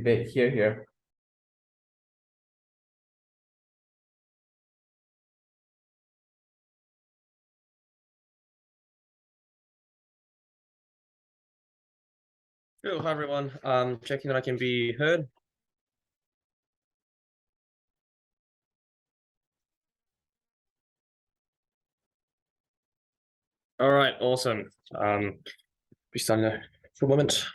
Debate here. Hello, hi everyone. Checking that I can be heard. All right, awesome. Be starting there for a moment.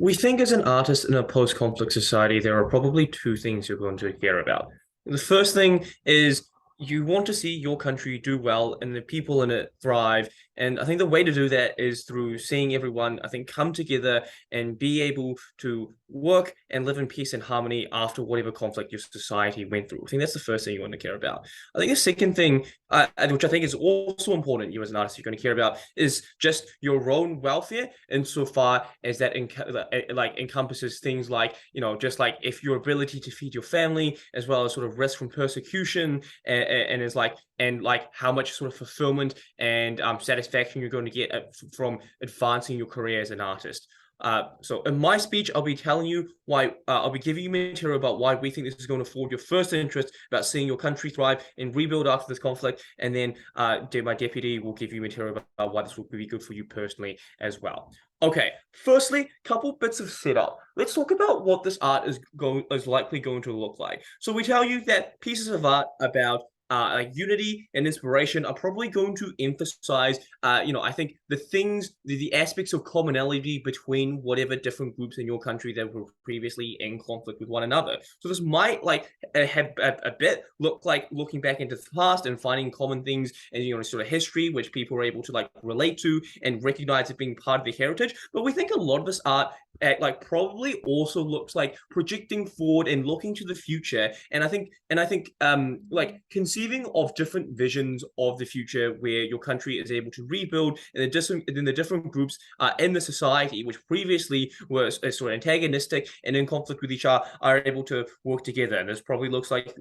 We think as an artist in a post-conflict society, there are probably two things you're going to care about. The first thing is you want to see your country do well and the people in it thrive. And I think the way to do that is through seeing everyone, I think, come together and be able to work and live in peace and harmony after whatever conflict your society went through. I think that's the first thing you want to care about. I think the second thing, which I think is also important, you as an artist, you're going to care about, is just your own welfare, insofar as that encompasses things like, just like if your ability to feed your family, as well as sort of risk from persecution, and is like how much sort of fulfillment and satisfaction you're going to get from advancing your career as an artist. So in my speech, I'll be telling you why, I'll be giving you material about why we think this is going to forward your first interest about seeing your country thrive and rebuild after this conflict. And then my deputy will give you material about why this will be good for you personally as well. Okay, firstly, couple bits of setup. Let's talk about what this art is likely going to look like. So we tell you that pieces of art about unity and inspiration are probably going to emphasize, I think the aspects of commonality between whatever different groups in your country that were previously in conflict with one another. So this might have a bit look like looking back into the past and finding common things and sort of history which people are able to relate to and recognize as being part of their heritage. But we think a lot of this art probably also looks like projecting forward and looking to the future. And I think conceiving of different visions of the future where your country is able to rebuild and the different groups in the society, which previously were sort of antagonistic and in conflict with each other, are able to work together. And this probably looks like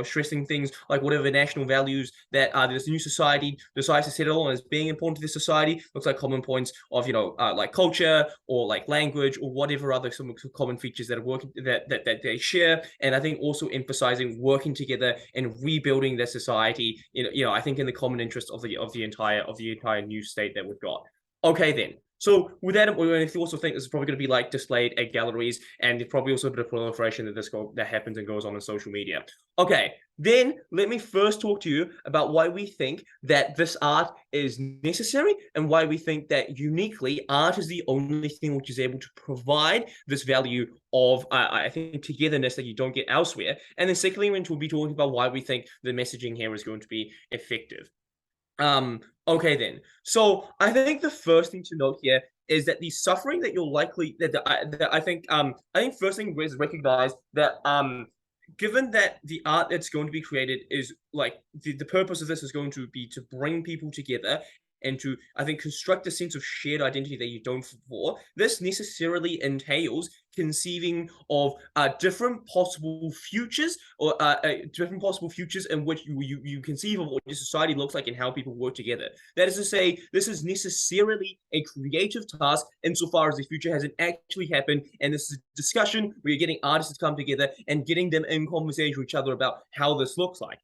stressing things like whatever national values that this new society decides to settle on as being important to this society. Looks like common points of like culture or like language or whatever other some common features that are working that they share. And I think also emphasizing working together and rebuilding their society, I think in the common interest of the entire new state that we've got. Okay, then. So with that, we also think this is probably going to be displayed at galleries, and there's probably also a bit of proliferation that happens and goes on social media. Okay, then let me first talk to you about why we think that this art is necessary and why we think that uniquely art is the only thing which is able to provide this value of, I think, togetherness that you don't get elsewhere. And then secondly, we'll be talking about why we think the messaging here is going to be effective. Okay then. So I think the first thing to note here is that the suffering that you're likely I think first thing is recognize that given that the art that's going to be created is the purpose of this is going to be to bring people together and to, I think, construct a sense of shared identity that you don't before. This necessarily entails conceiving of different possible futures or different possible futures in which you conceive of what your society looks like and how people work together. That is to say, this is necessarily a creative task insofar as the future hasn't actually happened, and this is a discussion where you're getting artists to come together and getting them in conversation with each other about how this looks like.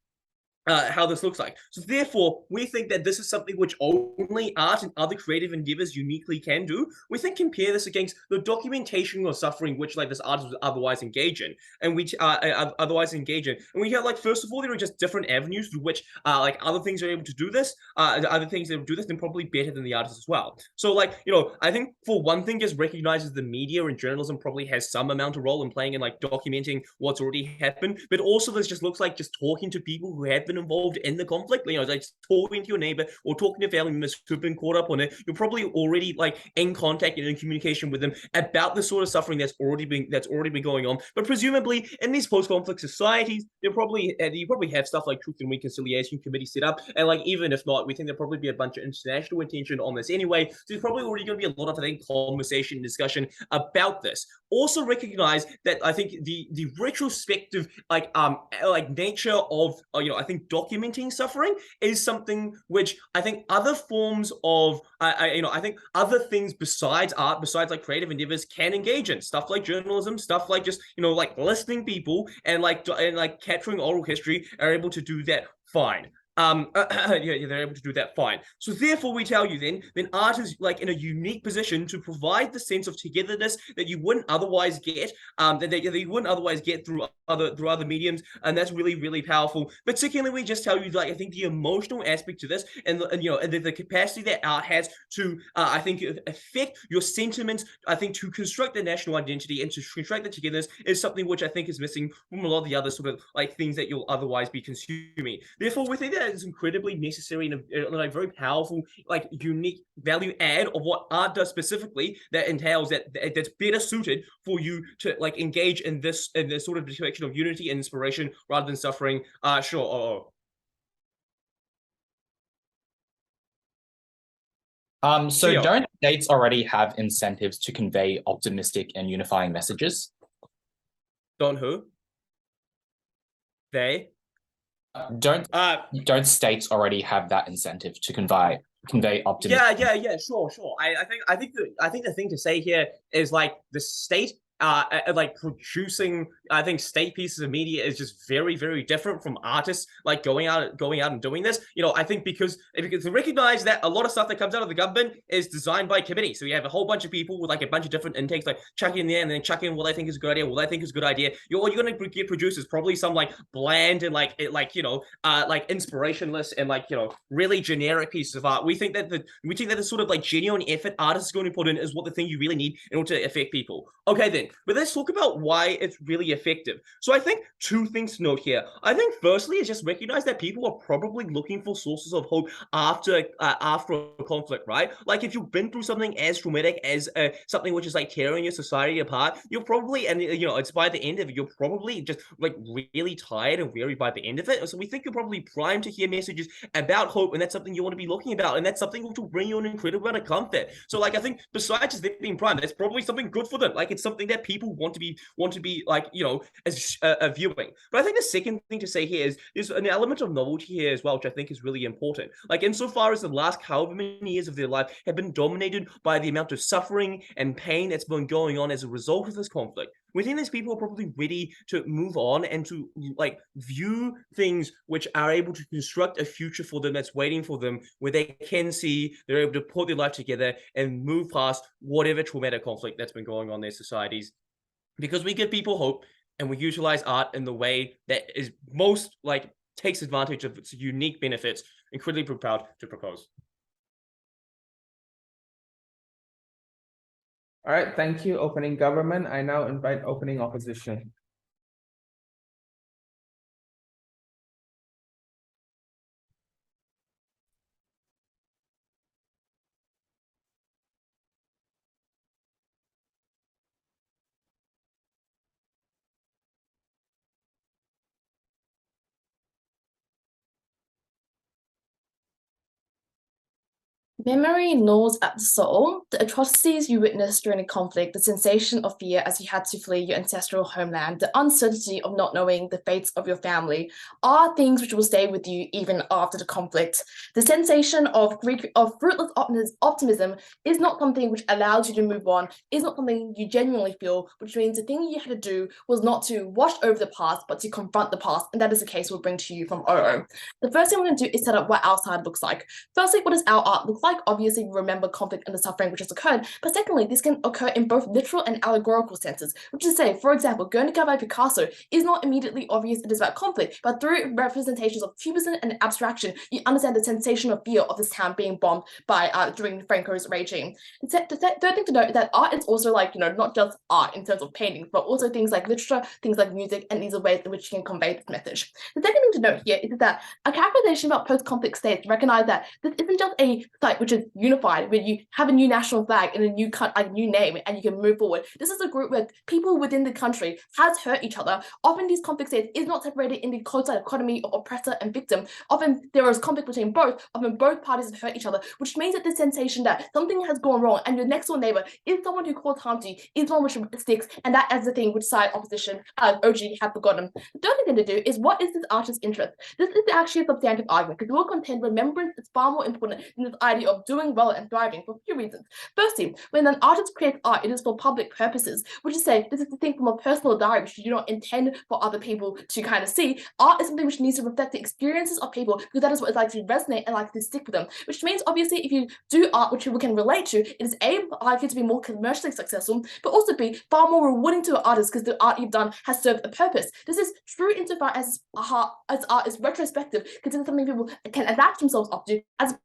So therefore, we think that this is something which only art and other creative endeavors uniquely can do. We think compare this against the documentation of suffering which this artist would otherwise engage in, and which And we have first of all, there are just different avenues through which other things are able to do this. Other things that do this, and probably better than the artist as well. So I think for one thing, just recognizes the media and journalism probably has some amount of role in playing in documenting what's already happened, but also this just looks like just talking to people who have been been involved in the conflict, you know, like talking to your neighbor or talking to family members who've been caught up on it, you're probably already like in contact and in communication with them about the sort of suffering that's already been going on. But presumably in these post-conflict societies, you probably have stuff like Truth and Reconciliation Committee set up, and like even if not, we think there'll probably be a bunch of international attention on this anyway. So there's probably already going to be a lot of, I think, conversation and discussion about this. Also recognize that I think the retrospective like nature of you know, I think documenting suffering is something which I think other forms of you know, I think other things besides art, besides like creative endeavors, can engage in stuff like journalism, stuff like just, you know, like listening people and like capturing oral history are able to do that fine. Yeah, they're able to do that fine. So therefore, we tell you then art is like in a unique position to provide the sense of togetherness that you wouldn't otherwise get, that you wouldn't otherwise get through other mediums, and that's really, really powerful. But secondly, we just tell you, like, I think the emotional aspect to this, and you know, and the capacity that art has to, I think, affect your sentiments, I think, to construct the national identity and to construct the togetherness is something which I think is missing from a lot of the other sort of like things that you'll otherwise be consuming. Therefore, we think that is incredibly necessary and a very powerful, like unique value add of what art does specifically that entails that's better suited for you to like engage in this sort of direction of unity and inspiration rather than suffering. Sure. So Yeah. don't states already have incentives to convey optimistic and unifying messages? Don't who? They? Don't states already have that incentive to convey optimism? Yeah, sure. I think the thing to say here is like the state like producing, I think, state pieces of media is just very, very different from artists like going out and doing this. You know, I think because to recognize that a lot of stuff that comes out of the government is designed by committee. So you have a whole bunch of people with like a bunch of different intakes, like chuck in there and then chuck in what I think is a good idea, what I think is a good idea. All you're gonna get produced is probably some like bland and like you know, like inspirationless and like, you know, really generic pieces of art. We think that the sort of like genuine effort artists are going to put in is what the thing you really need in order to affect people. Okay, then. But let's talk about why it's really effective. So I think two things to note here. I think firstly is just recognize that people are probably looking for sources of hope after a conflict, right? Like if you've been through something as traumatic as something which is like tearing your society apart, you're probably, and you know, it's by the end of it, you're probably just like really tired and weary by the end of it. So we think you're probably primed to hear messages about hope, and that's something you want to be looking about, and that's something which will bring you an incredible amount of comfort. So like I think besides just them being primed, that's probably something good for them. Like it's something that people want to be like, you know, as viewing. But I think the second thing to say here is there's an element of novelty here as well, which I think is really important. Like insofar as the last however many years of their life have been dominated by the amount of suffering and pain that's been going on as a result of this conflict, we think these people are probably ready to move on and to like view things which are able to construct a future for them that's waiting for them, where they can see they're able to put their life together and move past whatever traumatic conflict that's been going on in their societies. Because we give people hope and we utilize art in the way that is most like takes advantage of its unique benefits, incredibly proud to propose. All right, thank you, opening government. I now invite opening opposition. Memory gnaws at the soul. The atrocities you witnessed during a conflict, the sensation of fear as you had to flee your ancestral homeland, the uncertainty of not knowing the fates of your family are things which will stay with you even after the conflict. The sensation of fruitless optimism is not something which allows you to move on, is not something you genuinely feel, which means the thing you had to do was not to wash over the past, but to confront the past, and that is the case we'll bring to you from OO. The first thing we're going to do is set up what our side looks like. Firstly, what does our art look like? like obviously remember conflict and the suffering which has occurred, but secondly, this can occur in both literal and allegorical senses, which is to say, for example, Guernica by Picasso is not immediately obvious it is about conflict, but through representations of cubism and abstraction, you understand the sensation of fear of this town being bombed by during Franco's regime. The third thing to note is that art is also like, not just art in terms of paintings, but also things like literature, things like music, and these are ways in which you can convey this message. The second thing to note here is that a characterization about post-conflict states recognize that this isn't just a site which is unified, where you have a new national flag and a new name and you can move forward. This is a group where people within the country has hurt each other. Often these conflict states is not separated in the close dichotomy of oppressor and victim. Often there is conflict between both. Often both parties have hurt each other, which means that this sensation that something has gone wrong and your next door neighbor is someone who caused harm to you, is one which sticks, and that is the thing which side opposition OG have forgotten. The third thing to do is, what is this artist's interest? This is actually a substantive argument, because we'll contend remembrance is far more important than this idea of doing well and thriving for a few reasons. Firstly, when an artist creates art, it is for public purposes, which is to say, this is the thing from a personal diary which you do not intend for other people to kind of see. Art is something which needs to reflect the experiences of people, because that is what it's like to resonate and like to stick with them, which means obviously if you do art which people can relate to, it is A, likely to be more commercially successful, but also B, far more rewarding to an artist because the art you've done has served a purpose. This is true insofar as art is retrospective, because it's something people can adapt themselves up to, as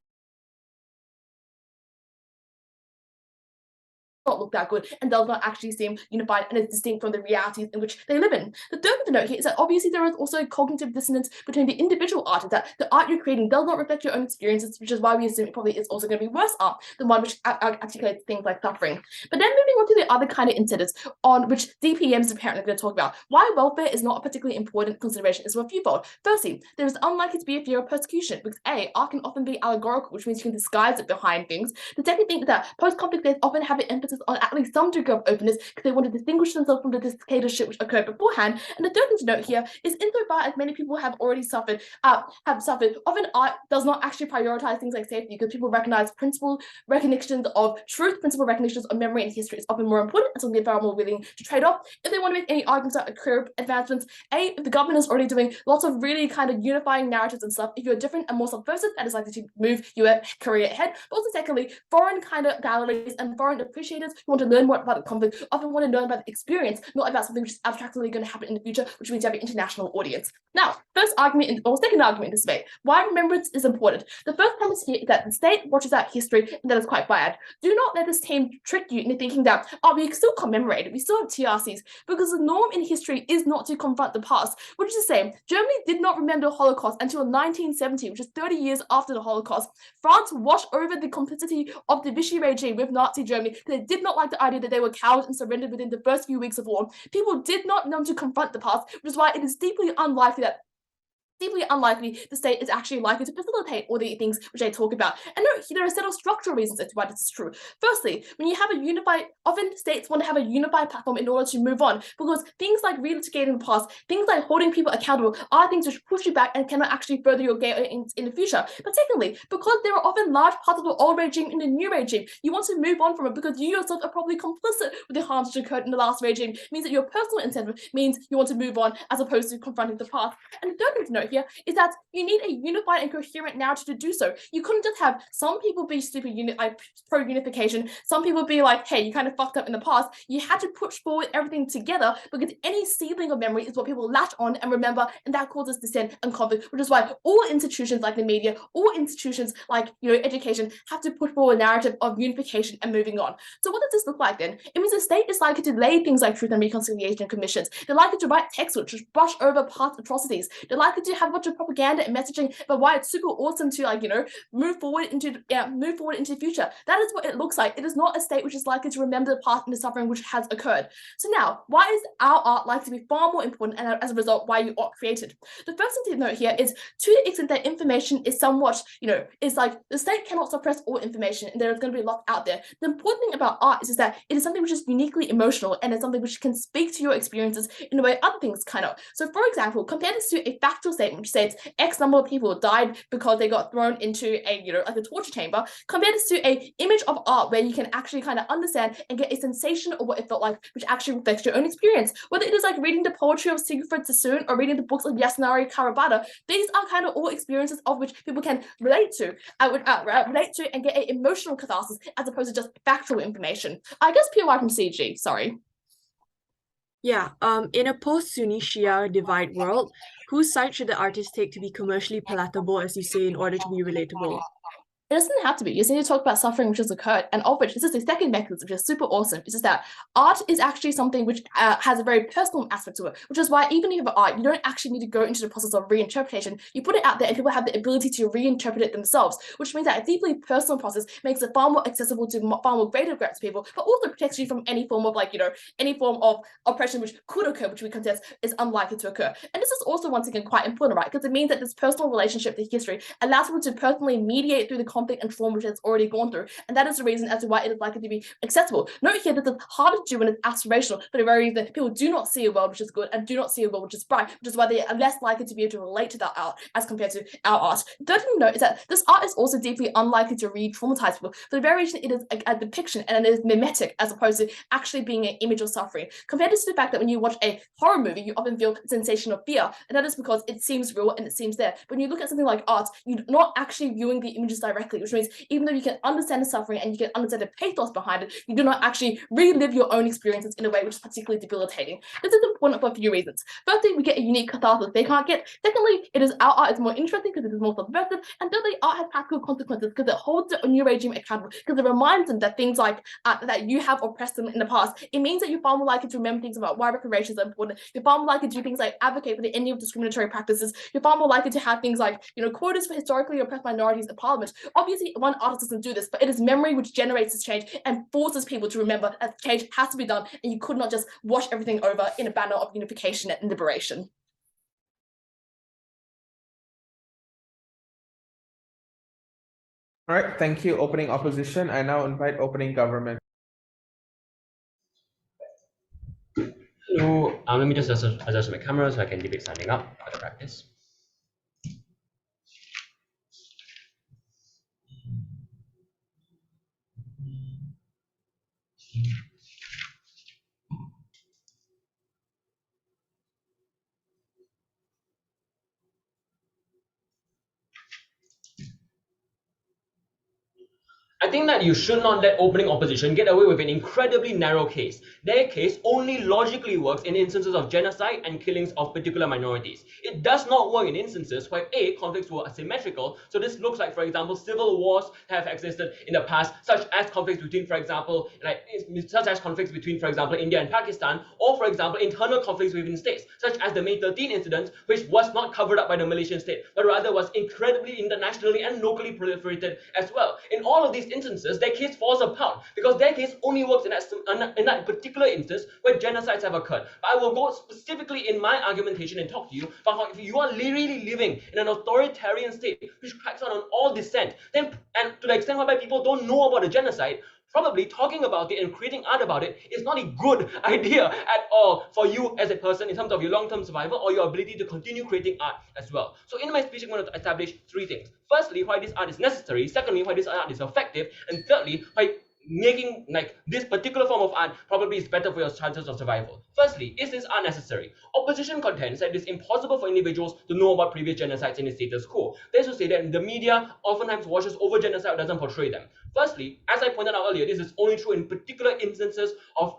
not look that good and does not actually seem unified and is distinct from the realities in which they live in. The third thing to note here is that obviously there is also cognitive dissonance between the individual artist, that the art you're creating does not reflect your own experiences, which is why we assume it probably is also going to be worse art than one which articulates things like suffering. But then moving on to the other kind of incentives on which DPM is apparently going to talk about, why welfare is not a particularly important consideration is a fewfold. Firstly, there is unlikely to be a fear of persecution, because A, art can often be allegorical, which means you can disguise it behind things. The second thing is that post-conflict states often have an emphasis on at least some degree of openness, because they want to distinguish themselves from the dictatorship which occurred beforehand. And the third thing to note here is, insofar as many people have already suffered, often art does not actually prioritize things like safety, because people recognize principle recognitions of truth, principle recognitions of memory and history is often more important, and something they're far more willing to trade off. If they want to make any arguments about career advancements, A, if the government is already doing lots of really kind of unifying narratives and stuff, if you're different and more subversive, that is likely to move your career ahead. But also secondly, foreign kind of galleries and foreign appreciators who want to learn more about the conflict often want to learn about the experience, not about something which is abstractly going to happen in the future, which means you have an international audience. Now, second argument in this debate, why remembrance is important. The first premise here is that the state watches out history, and that is quite bad. Do not let this team trick you into thinking that, oh, we still commemorate it, we still have TRCs, because the norm in history is not to confront the past, which is the same. Germany did not remember the Holocaust until 1970, which is 30 years after the Holocaust. France washed over the complicity of the Vichy regime with Nazi Germany. They did not like the idea that they were cowards and surrendered within the first few weeks of war. People did not know to confront the past, which is why it is deeply unlikely the state is actually likely to facilitate all the things which I talk about. And there are a set of structural reasons as to why this is true. Firstly, when you have often states want to have a unified platform in order to move on, because things like relitigating the past, things like holding people accountable are things which push you back and cannot actually further your gain in the future. But secondly, because there are often large parts of the old regime in the new regime, you want to move on from it because you yourself are probably complicit with the harms which occurred in the last regime. It means that your personal incentive means you want to move on as opposed to confronting the past. And the third thing to note here is that you need a unified and coherent narrative to do so. You couldn't just have some people be super pro-unification, some people be like, hey, you kind of fucked up in the past. You had to push forward everything together, because any seedling of memory is what people latch on and remember, and that causes dissent and conflict, which is why all institutions like the media, all institutions like education have to push forward a narrative of unification and moving on. So what does this look like then? It means the state is likely to lay things like truth and reconciliation commissions. They're likely to write texts which brush over past atrocities. They're likely to have a bunch of propaganda and messaging about why it's super awesome to move forward into the future. That is what it looks like. It is not a state which is likely to remember the past and the suffering which has occurred. So now, why is our art likely to be far more important, and as a result, why you art created? The first thing to note here is, to the extent that information is somewhat, is like the state cannot suppress all information, and there is going to be a lot out there. The important thing about art is that it is something which is uniquely emotional, and it's something which can speak to your experiences in a way other things cannot. So for example, compare this to a factual state statement which states X number of people died because they got thrown into a, like a torture chamber, compared this to a image of art where you can actually kind of understand and get a sensation of what it felt like, which actually reflects your own experience. Whether it is like reading the poetry of Sigurd Sassoon or reading the books of Yasunari Kawabata, these are kind of all experiences of which people can relate to. I would relate to and get an emotional catharsis as opposed to just factual information. I guess POI from CG, sorry. Yeah, in a post-Sunni Shia divide world, whose side should the artist take to be commercially palatable, as you say, in order to be relatable? It doesn't have to be. You just need to talk about suffering which has occurred, and of which this is the second mechanism, which is super awesome. It's just that art is actually something which has a very personal aspect to it, which is why even if you have art, you don't actually need to go into the process of reinterpretation. You put it out there and people have the ability to reinterpret it themselves, which means that a deeply personal process makes it far more accessible to far more greater groups of people, but also protects you from any form of any form of oppression which could occur, which we contest is unlikely to occur. And this is also once again quite important, right? Because it means that this personal relationship to history allows people to personally mediate through the conflict and trauma which it's already gone through, and that is the reason as to why it is likely to be accessible. Note here that it's hard to do and it's aspirational for the very reason that people do not see a world which is good and do not see a world which is bright, which is why they are less likely to be able to relate to that art as compared to our art. The third thing to note is that this art is also deeply unlikely to re-traumatize people for the very reason it is a depiction and it is mimetic as opposed to actually being an image of suffering. Compared to the fact that when you watch a horror movie, you often feel a sensation of fear, and that is because it seems real and it seems there. But when you look at something like art, you're not actually viewing the images directly, which means even though you can understand the suffering and you can understand the pathos behind it, you do not actually relive your own experiences in a way which is particularly debilitating. This is important for a few reasons. Firstly, we get a unique catharsis they can't get. Secondly, our art is more interesting because it is more subversive. And thirdly, art has practical consequences because it holds the new regime accountable, because it reminds them that things like that you have oppressed them in the past. It means that you're far more likely to remember things about why reparations are important. You're far more likely to do things like advocate for the ending of discriminatory practices. You're far more likely to have things like quotas for historically oppressed minorities in parliament. Obviously, one artist doesn't do this, but it is memory which generates this change and forces people to remember that change has to be done, and you could not just wash everything over in a banner of unification and liberation. All right, thank you, opening opposition. I now invite opening government. Hello, let me just adjust my camera so I can debate signing up for the practice. I think that you should not let opening opposition get away with an incredibly narrow case. Their case only logically works in instances of genocide and killings of particular minorities. It does not work in instances where A, conflicts were asymmetrical, so this looks like, for example, civil wars have existed in the past, such as conflicts between, for example, India and Pakistan, or, for example, internal conflicts within states, such as the May 13 incident, which was not covered up by the Malaysian state, but rather was incredibly internationally and locally proliferated as well. In all of these instances, their case falls apart because their case only works in that particular instance where genocides have occurred. But I will go specifically in my argumentation and talk to you about how if you are really living in an authoritarian state which cracks down on all dissent, then, and to the extent whereby people don't know about the genocide, probably talking about it and creating art about it is not a good idea at all for you as a person in terms of your long-term survival or your ability to continue creating art as well. So in my speech, I'm going to establish three things. Firstly, why this art is necessary. Secondly, why this art is effective. And thirdly, why making this particular form of art probably is better for your chances of survival. Firstly, is this art necessary? Opposition contends that it is impossible for individuals to know about previous genocides in the status quo. They should say that the media oftentimes washes over genocide or doesn't portray them. Firstly, as I pointed out earlier, this is only true in particular instances of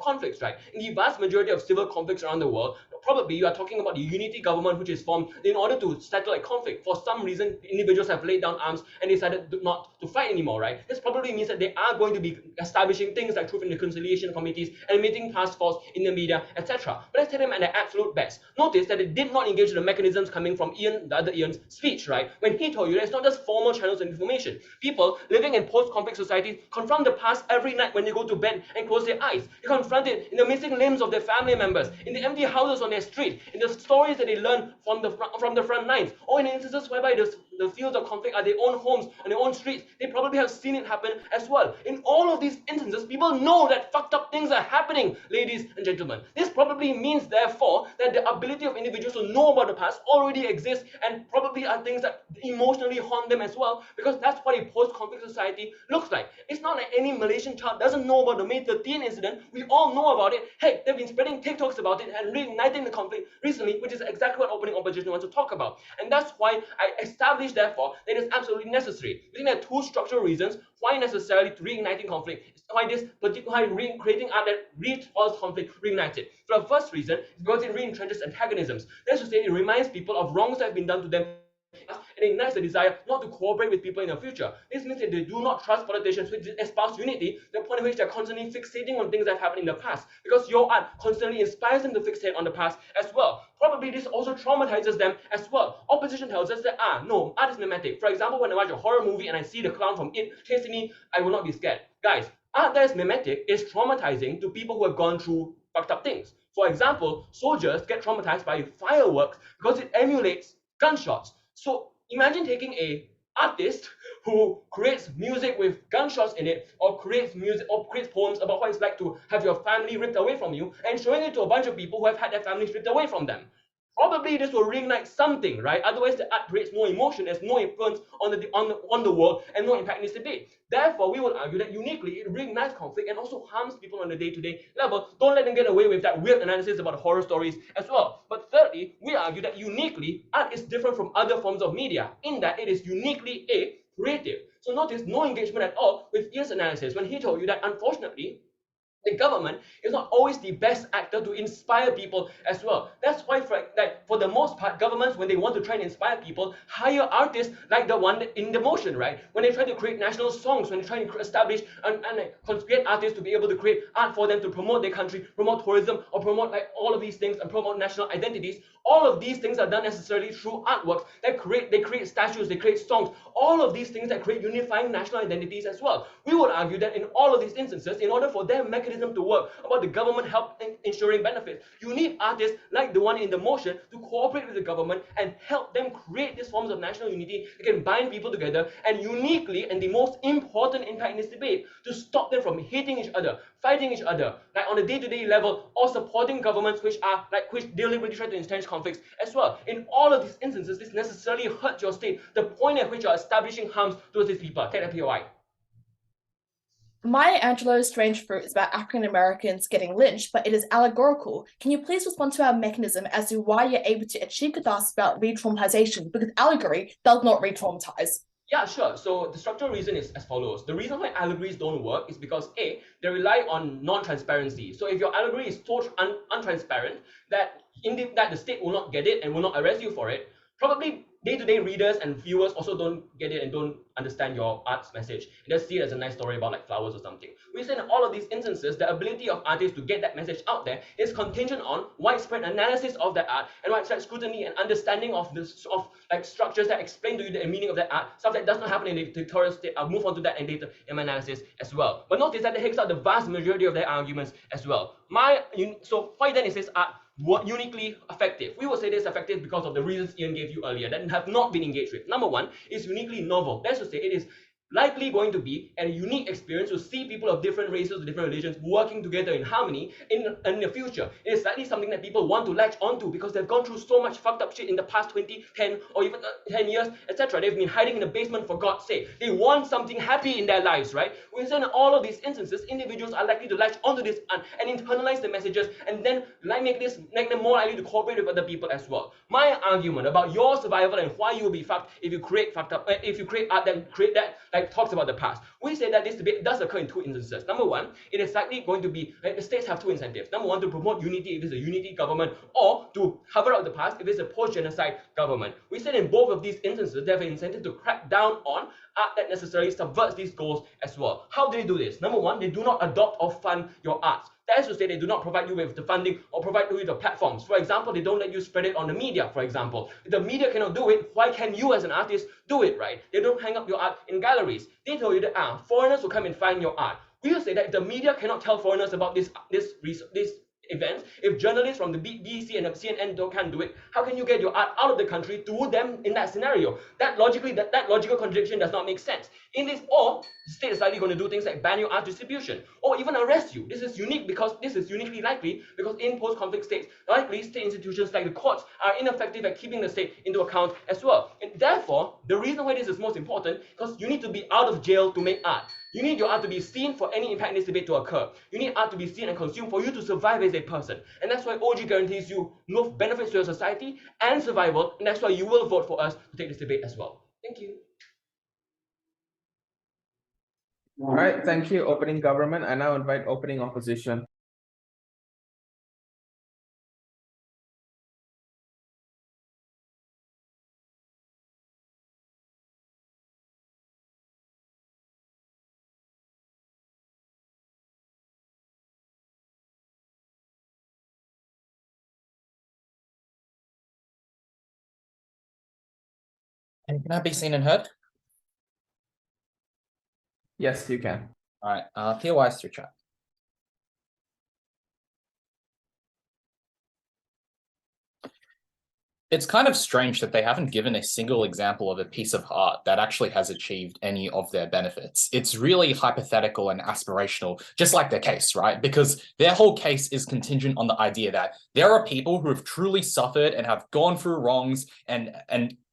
conflicts, right? In the vast majority of civil conflicts around the world, probably you are talking about the unity government which is formed in order to settle a conflict. For some reason, individuals have laid down arms and decided not to fight anymore, right? This probably means that they are going to be establishing things like truth and reconciliation committees and meeting task force in the media, etc. But let's take them at their absolute best. Notice that it did not engage in the mechanisms coming from the other Ian's speech, right? When he told you that it's not just formal channels of information. People living in post-conflict societies confront the past every night when they go to bed and close their eyes. They confront it in the missing limbs of their family members, in the empty houses on their street, in the stories that they learn from the front lines, or in instances whereby the fields of conflict are their own homes and their own streets. They probably have seen it happen as well. In all of these instances, people know that fucked up things are happening, ladies and gentlemen. This probably means, therefore, that the ability of individuals to know about the past already exists, and probably are things that emotionally haunt them as well, because that's what a post-conflict society looks like. It's not like any Malaysian child doesn't know about the May 13 incident. We all know about it. Heck, they've been spreading TikToks about it and reigniting the conflict recently, which is exactly what opening opposition wants to talk about. And that's why I established, therefore, that it's absolutely necessary. We think there are two structural reasons why necessarily reigniting conflict, why creating art that recalls conflict reignited. For the first reason, is because it re-entrenches antagonisms. That's to say, it reminds people of wrongs that have been done to them, and ignites the desire not to cooperate with people in the future. This means that they do not trust politicians which espouse unity, to the point at which they're constantly fixating on things that happened in the past, because your art constantly inspires them to fixate on the past as well. Probably this also traumatizes them as well. Opposition tells us that, no, art is mimetic. For example, when I watch a horror movie and I see the clown from It chasing me, I will not be scared. Guys, art that is mimetic is traumatizing to people who have gone through fucked up things. For example, soldiers get traumatized by fireworks because it emulates gunshots. So imagine taking a artist who creates music with gunshots in it, or creates music or creates poems about what it's like to have your family ripped away from you, and showing it to a bunch of people who have had their families ripped away from them. Probably this will reignite something, right? Otherwise, the art creates no emotion, there's no influence on the world, and no impact in this debate. Therefore, we will argue that uniquely it reignites conflict and also harms people on the day-to-day level. Don't let them get away with that weird analysis about horror stories as well. But thirdly, we argue that uniquely art is different from other forms of media in that it is uniquely creative. So notice no engagement at all with Ian's analysis when he told you that unfortunately, the government is not always the best actor to inspire people as well. That's why, for the most part, governments, when they want to try and inspire people, hire artists like the one in the motion, right? When they try to create national songs, when they try to establish and create artists to be able to create art for them to promote their country, promote tourism, or promote all of these things and promote national identities. All of these things are done necessarily through artworks that they create statues, they create songs, all of these things that create unifying national identities as well. We would argue that in all of these instances, in order for their mechanism to work about the government help in ensuring benefits, you need artists like the one in the motion to cooperate with the government and help them create these forms of national unity that can bind people together, and uniquely, and the most important impact in this debate, to stop them from hating each other, fighting each other, like on a day-to-day level, or supporting governments which deliberately try to entrench conflicts as well. In all of these instances, this necessarily hurts your state, the point at which you're establishing harms towards these people. Take that POI. Maya Angelou's Strange Fruit is about African Americans getting lynched, but it is allegorical. Can you please respond to our mechanism as to why you're able to achieve catharsis about re-traumatization? Because allegory does not re-traumatize. Yeah, sure. So the structural reason is as follows. The reason why allegories don't work is because A, they rely on non-transparency. So if your allegory is so untransparent that the state will not get it and will not arrest you for it, probably day-to-day readers and viewers also don't get it and don't understand your art's message. They just see it as a nice story about like flowers or something. We say in all of these instances, the ability of artists to get that message out there is contingent on widespread analysis of that art and widespread scrutiny and understanding of structures that explain to you the meaning of that art, stuff that does not happen in the dictatorial state. I'll move on to that and later in my analysis as well. But notice that it takes out the vast majority of their arguments as well. So why then is this art uniquely effective? We will say this effective because of the reasons Ian gave you earlier that have not been engaged with. Number one, it's uniquely novel. That's to say, it is likely going to be a unique experience to see people of different races, different religions working together in harmony in the future. It is likely something that people want to latch onto because they've gone through so much fucked up shit in the past 20, 10, or even 10 years, etc. They've been hiding in the basement for God's sake. They want something happy in their lives, right? We say in all of these instances, individuals are likely to latch onto this and internalize the messages, and then make them more likely to cooperate with other people as well. My argument about your survival and why you will be fucked if you create art that talks about the past. We say that this debate does occur in two instances. Number one, it is likely going to be the states have two incentives. Number one, to promote unity if it's a unity government, or to cover up the past if it's a post-genocide government. We said in both of these instances, they have an incentive to crack down on art that necessarily subverts these goals as well. How do they do this? Number one, they do not adopt or fund your arts. That is to say, they do not provide you with the funding or provide you with the platforms. For example, they don't let you spread it on the media, for example. If the media cannot do it, why can you as an artist do it, right? They don't hang up your art in galleries. They tell you that foreigners will come and find your art. We will say that if the media cannot tell foreigners about this events, if journalists from the BBC and CNN can't do it, how can you get your art out of the country to them in that scenario? That logical contradiction does not make sense. In this, or the state is likely going to do things like ban your art distribution or even arrest you. This is uniquely likely because in post-conflict states, likely state institutions like the courts are ineffective at keeping the state into account as well. And therefore, the reason why this is most important, because you need to be out of jail to make art. You need your art to be seen for any impact in this debate to occur. You need art to be seen and consumed for you to survive as a person. And that's why OG guarantees you both benefits to your society and survival, and that's why you will vote for us to take this debate as well. Thank you. All right, thank you, opening government. I now invite opening opposition. And can I be seen and heard? Yes, you can. All right, POIs through chat. It's kind of strange that they haven't given a single example of a piece of art that actually has achieved any of their benefits. It's really hypothetical and aspirational, just like their case, right? Because their whole case is contingent on the idea that there are people who have truly suffered and have gone through wrongs and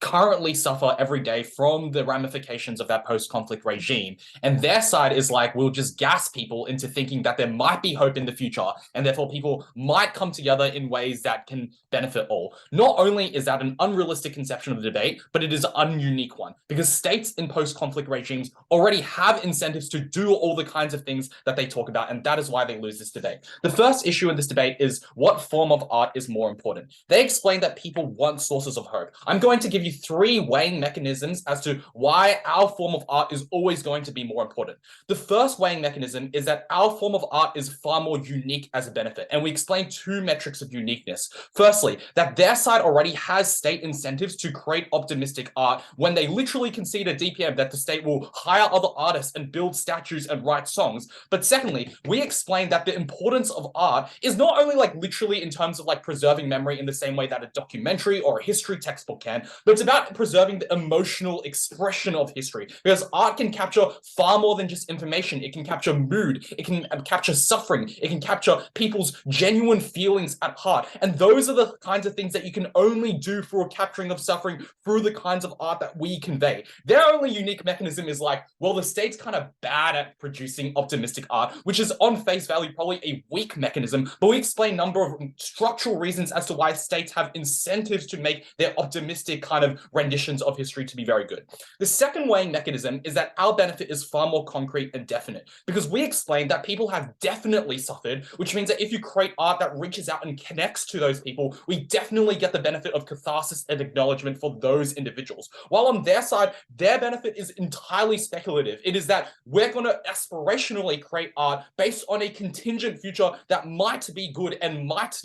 currently suffer every day from the ramifications of that post-conflict regime. And their side is like, we'll just gas people into thinking that there might be hope in the future, and therefore people might come together in ways that can benefit all. Not only is that an unrealistic conception of the debate, but it is an ununique one, because states in post-conflict regimes already have incentives to do all the kinds of things that they talk about, and that is why they lose this debate. The first issue in this debate is what form of art is more important. They explain that people want sources of hope. I'm going to give you 3 weighing mechanisms as to why our form of art is always going to be more important. The first weighing mechanism is that our form of art is far more unique as a benefit, and we explain 2 metrics of uniqueness. Firstly, that their side already has state incentives to create optimistic art when they literally concede a DPM that the state will hire other artists and build statues and write songs. But secondly, we explain that the importance of art is not only like literally in terms of like preserving memory in the same way that a documentary or a history textbook can, but it's about preserving the emotional expression of history, because art can capture far more than just information. It can capture mood, it can capture suffering, it can capture people's genuine feelings at heart, and those are the kinds of things that you can only do through a capturing of suffering through the kinds of art that we convey. Their only unique mechanism is like, well, the state's kind of bad at producing optimistic art, which is on face value probably a weak mechanism, but we explain a number of structural reasons as to why states have incentives to make their optimistic kind of renditions of history to be very good. The second weighing mechanism is that our benefit is far more concrete and definite, because we explain that people have definitely suffered, which means that if you create art that reaches out and connects to those people, we definitely get the benefit of catharsis and acknowledgement for those individuals. While on their side, their benefit is entirely speculative. It is that we're going to aspirationally create art based on a contingent future that might be good and might,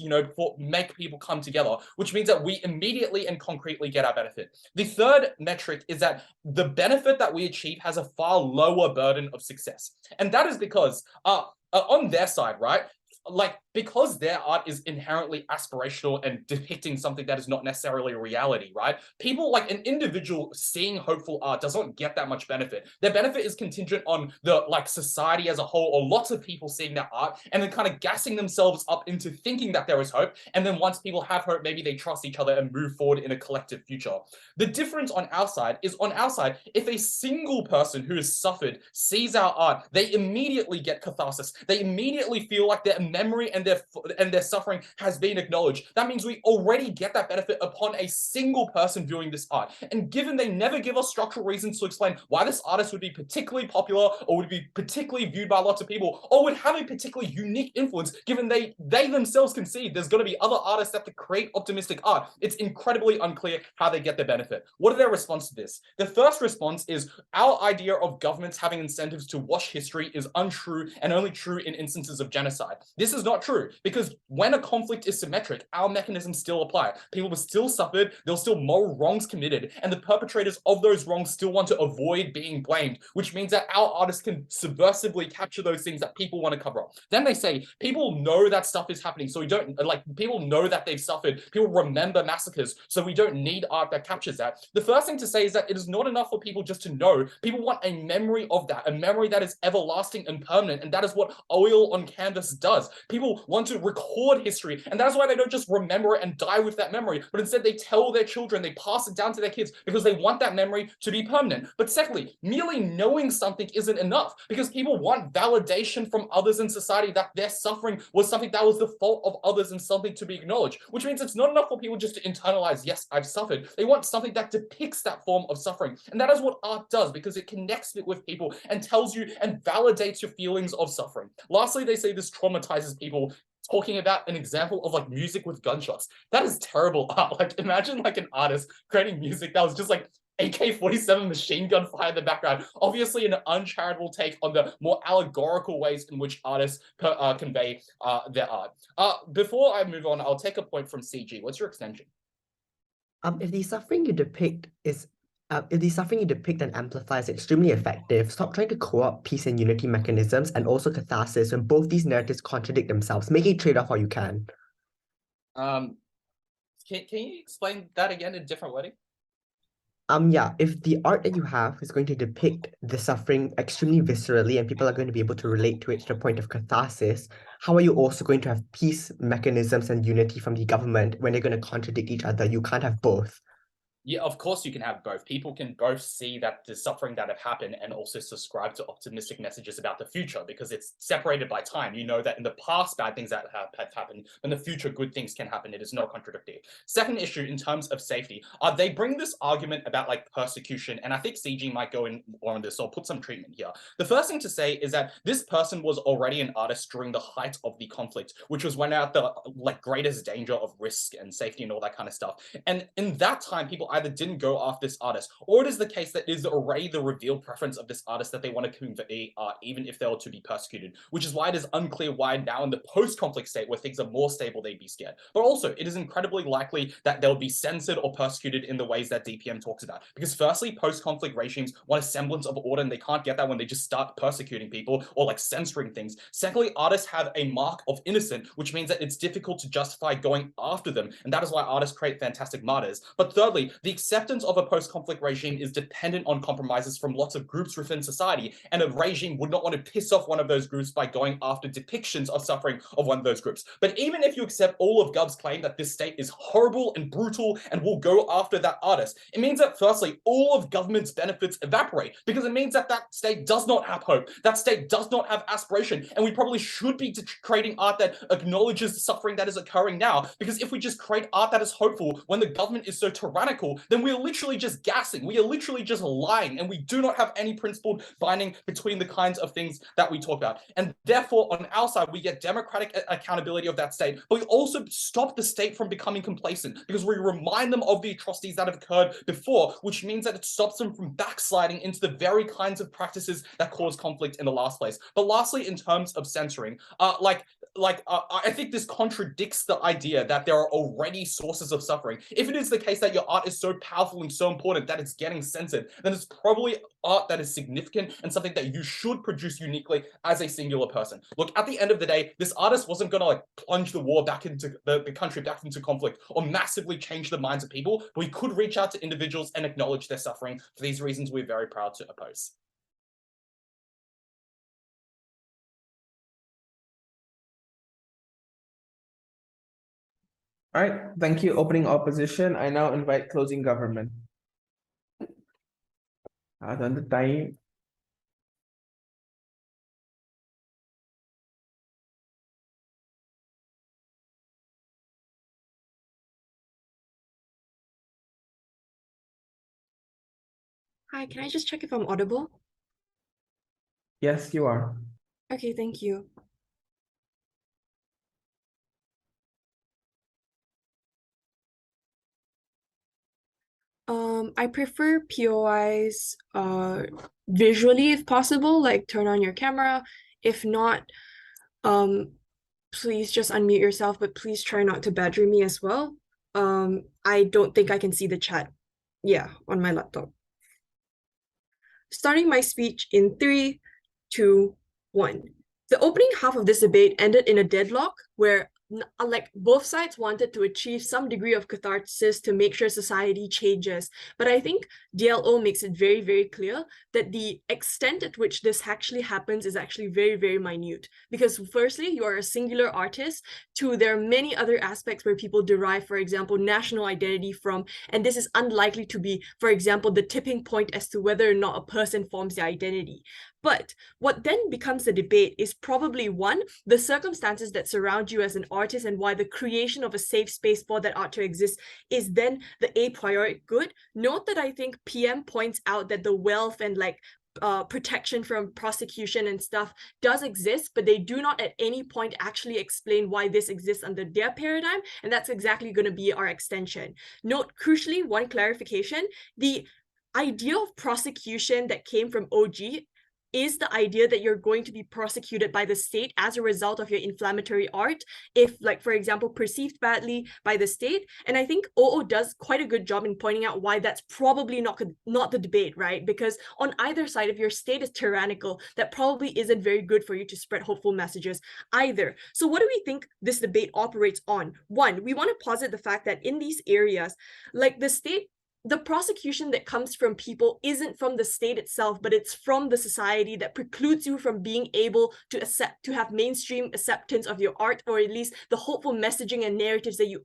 make people come together, which means that we immediately and concretely get our benefit. The third metric is that the benefit that we achieve has a far lower burden of success. And that is because on their side, right, like, because their art is inherently aspirational and depicting something that is not necessarily a reality, right? People, like an individual seeing hopeful art does not get that much benefit. Their benefit is contingent on the society as a whole, or lots of people seeing that art and then kind of gassing themselves up into thinking that there is hope. And then once people have hope, maybe they trust each other and move forward in a collective future. The difference on our side is, on our side, if a single person who has suffered sees our art, they immediately get catharsis. They immediately feel like their memory and their suffering has been acknowledged. That means we already get that benefit upon a single person viewing this art. And given they never give us structural reasons to explain why this artist would be particularly popular or would be particularly viewed by lots of people or would have a particularly unique influence, given they themselves concede there's going to be other artists that create optimistic art, it's incredibly unclear how they get their benefit. What are their response to this? The first response is our idea of governments having incentives to wash history is untrue and only true in instances of genocide. This this is not true, because when a conflict is symmetric, our mechanisms still apply. People were still suffered, there were still moral wrongs committed, and the perpetrators of those wrongs still want to avoid being blamed, which means that our artists can subversively capture those things that people want to cover up. Then they say, people know that stuff is happening, so we don't, like, people know that they've suffered, people remember massacres, so we don't need art that captures that. The first thing to say is that it is not enough for people just to know. People want a memory of that, a memory that is everlasting and permanent, and that is what oil on canvas does. People want to record history, and that's why they don't just remember it and die with that memory, but instead they tell their children, they pass it down to their kids, because they want that memory to be permanent. But secondly, merely knowing something isn't enough, because people want validation from others in society that their suffering was something that was the fault of others and something to be acknowledged, which means it's not enough for people just to internalize, yes, I've suffered. They want something that depicts that form of suffering, and that is what art does, because it connects it with people and tells you and validates your feelings of suffering. Lastly, they say this traumatizes people, talking about an example of like music with gunshots. That is terrible art. Like, imagine like an artist creating music that was just like AK-47 machine gun fire in the background. Obviously an uncharitable take on the more allegorical ways in which artists convey their art. Before I move on, I'll take a point from CG. What's your extension? If the suffering you depict and amplify is extremely effective, stop trying to co-opt peace and unity mechanisms and also catharsis when both these narratives contradict themselves. Make a trade-off while you can. Can you explain that again in a different wording? Yeah, if the art that you have is going to depict the suffering extremely viscerally and people are going to be able to relate to it to the point of catharsis, how are you also going to have peace mechanisms and unity from the government when they're going to contradict each other? You can't have both. Yeah, of course you can have both. People can both see that the suffering that have happened and also subscribe to optimistic messages about the future, because it's separated by time. You know that in the past, bad things that have happened, in the future, good things can happen. It is not contradictory. Second issue, in terms of safety, they bring this argument about like persecution, and I think CG might go in on this, so I'll put some treatment here. The first thing to say is that this person was already an artist during the height of the conflict, which was when at the like greatest danger of risk and safety and all that kind of stuff. And in that time, people either didn't go after this artist, or it is the case that it is already the revealed preference of this artist that they want to convey art, even if they were to be persecuted, which is why it is unclear why now in the post-conflict state where things are more stable, they'd be scared. But also, it is incredibly likely that they'll be censored or persecuted in the ways that DPM talks about. Because firstly, post-conflict regimes want a semblance of order, and they can't get that when they just start persecuting people or like censoring things. Secondly, artists have a mark of innocent, which means that it's difficult to justify going after them, and that is why artists create fantastic martyrs. But thirdly, the acceptance of a post-conflict regime is dependent on compromises from lots of groups within society, and a regime would not want to piss off one of those groups by going after depictions of suffering of one of those groups. But even if you accept all of Gov's claim that this state is horrible and brutal and will go after that artist, it means that firstly, all of government's benefits evaporate, because it means that that state does not have hope, that state does not have aspiration, and we probably should be creating art that acknowledges the suffering that is occurring now, because if we just create art that is hopeful when the government is so tyrannical, then we're literally just gassing, we are literally just lying, and we do not have any principled binding between the kinds of things that we talk about. And therefore, on our side, we get democratic accountability of that state, but we also stop the state from becoming complacent, because we remind them of the atrocities that have occurred before, which means that it stops them from backsliding into the very kinds of practices that cause conflict in the last place. But lastly, in terms of censoring, I think this contradicts the idea that there are already sources of suffering. If it is the case that your art is so powerful and so important that it's getting censored, then it's probably art that is significant and something that you should produce uniquely as a singular person. Look, at the end of the day, this artist wasn't going to like plunge the war back into the country back into conflict or massively change the minds of people, but we could reach out to individuals and acknowledge their suffering. For these reasons, we're very proud to oppose. All right, thank you. Opening opposition. I now invite closing government. On the time. Hi, can I just check if I'm audible? Yes, you are. Okay, thank you. I prefer POIs visually if possible, like turn on your camera. If not, please just unmute yourself, but please try not to badger me as well. I don't think I can see the chat. Yeah, on my laptop. Starting my speech in 3, 2, 1. The opening half of this debate ended in a deadlock where like both sides wanted to achieve some degree of catharsis to make sure society changes. But I think DLO makes it very, very clear that the extent at which this actually happens is actually very, very minute. Because firstly, you are a singular artist, two, there are many other aspects where people derive, for example, national identity from, and this is unlikely to be, for example, the tipping point as to whether or not a person forms their identity. But what then becomes the debate is probably one, the circumstances that surround you as an artist and why the creation of a safe space for that art to exist is then the a priori good. Note that I think PM points out that the wealth and like protection from prosecution and stuff does exist, but they do not at any point actually explain why this exists under their paradigm, and that's exactly going to be our extension. Note, crucially, one clarification, the idea of prosecution that came from OG is the idea that you're going to be prosecuted by the state as a result of your inflammatory art, if, like, for example, perceived badly by the state. And I think OO does quite a good job in pointing out why that's probably not the debate, right? Because on either side, if your state is tyrannical, that probably isn't very good for you to spread hopeful messages either. So what do we think this debate operates on? One, we want to posit the fact that in these areas, like the state, the prosecution that comes from people isn't from the state itself, but it's from the society that precludes you from being able to have mainstream acceptance of your art, or at least the hopeful messaging and narratives that you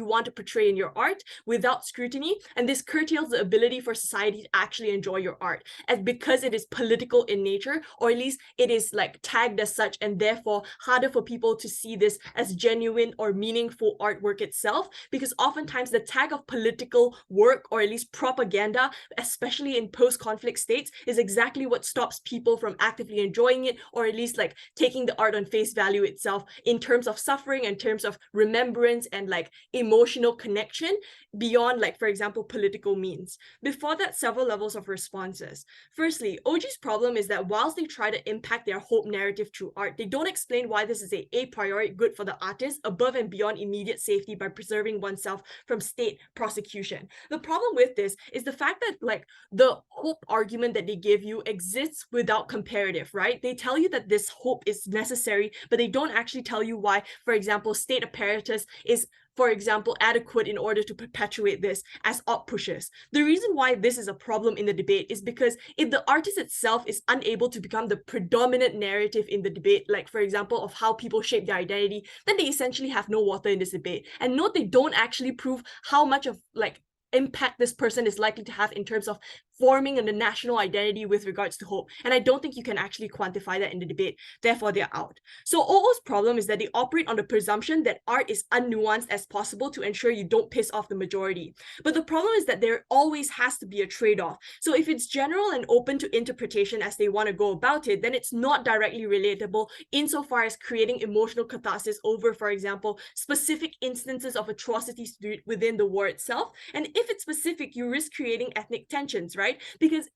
want to portray in your art without scrutiny. And this curtails the ability for society to actually enjoy your art, and because it is political in nature, or at least it is like tagged as such, and therefore harder for people to see this as genuine or meaningful artwork itself, because oftentimes the tag of political work, or at least propaganda, especially in post-conflict states, is exactly what stops people from actively enjoying it, or at least like taking the art on face value itself in terms of suffering, in terms of remembrance and like emotional connection beyond, like, for example, political means. Before that, several levels of responses. Firstly, OG's problem is that whilst they try to impact their hope narrative through art, they don't explain why this is a priori good for the artist above and beyond immediate safety by preserving oneself from state prosecution. The problem with this is the fact that like the hope argument that they give you exists without comparative, right? They tell you that this hope is necessary, but they don't actually tell you why, for example, state apparatus is, for example, adequate in order to perpetuate this as op pushes. The reason why this is a problem in the debate is because if the artist itself is unable to become the predominant narrative in the debate, like, for example, of how people shape their identity, then they essentially have no water in this debate. And note, they don't actually prove how much of like impact this person is likely to have in terms of forming a national identity with regards to hope. And I don't think you can actually quantify that in the debate. Therefore, they're out. So OO's problem is that they operate on the presumption that art is unnuanced as possible to ensure you don't piss off the majority. But the problem is that there always has to be a trade-off. So if it's general and open to interpretation as they want to go about it, then it's not directly relatable insofar as creating emotional catharsis over, for example, specific instances of atrocities within the war itself. And if it's specific, you risk creating ethnic tensions, right? Because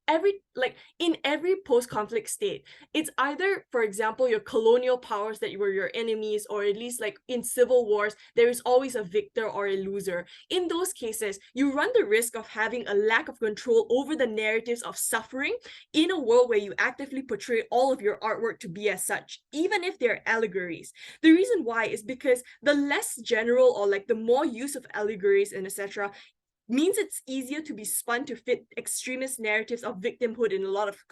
in every post-conflict state, it's either, for example, your colonial powers that were your enemies, or at least like in civil wars, there is always a victor or a loser. In those cases, you run the risk of having a lack of control over the narratives of suffering in a world where you actively portray all of your artwork to be as such, even if they're allegories. The reason why is because the less general, or like the more use of allegories and etc., means it's easier to be spun to fit extremist narratives of victimhood in a lot of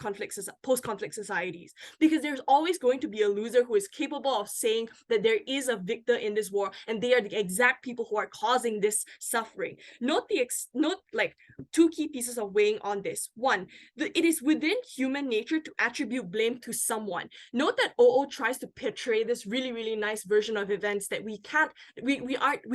post-conflict societies, because there's always going to be a loser who is capable of saying that there is a victor in this war and they are the exact people who are causing this suffering. Note like two key pieces of weighing on this. One, it is within human nature to attribute blame to someone. Note that OO tries to portray this really, really nice version of events that we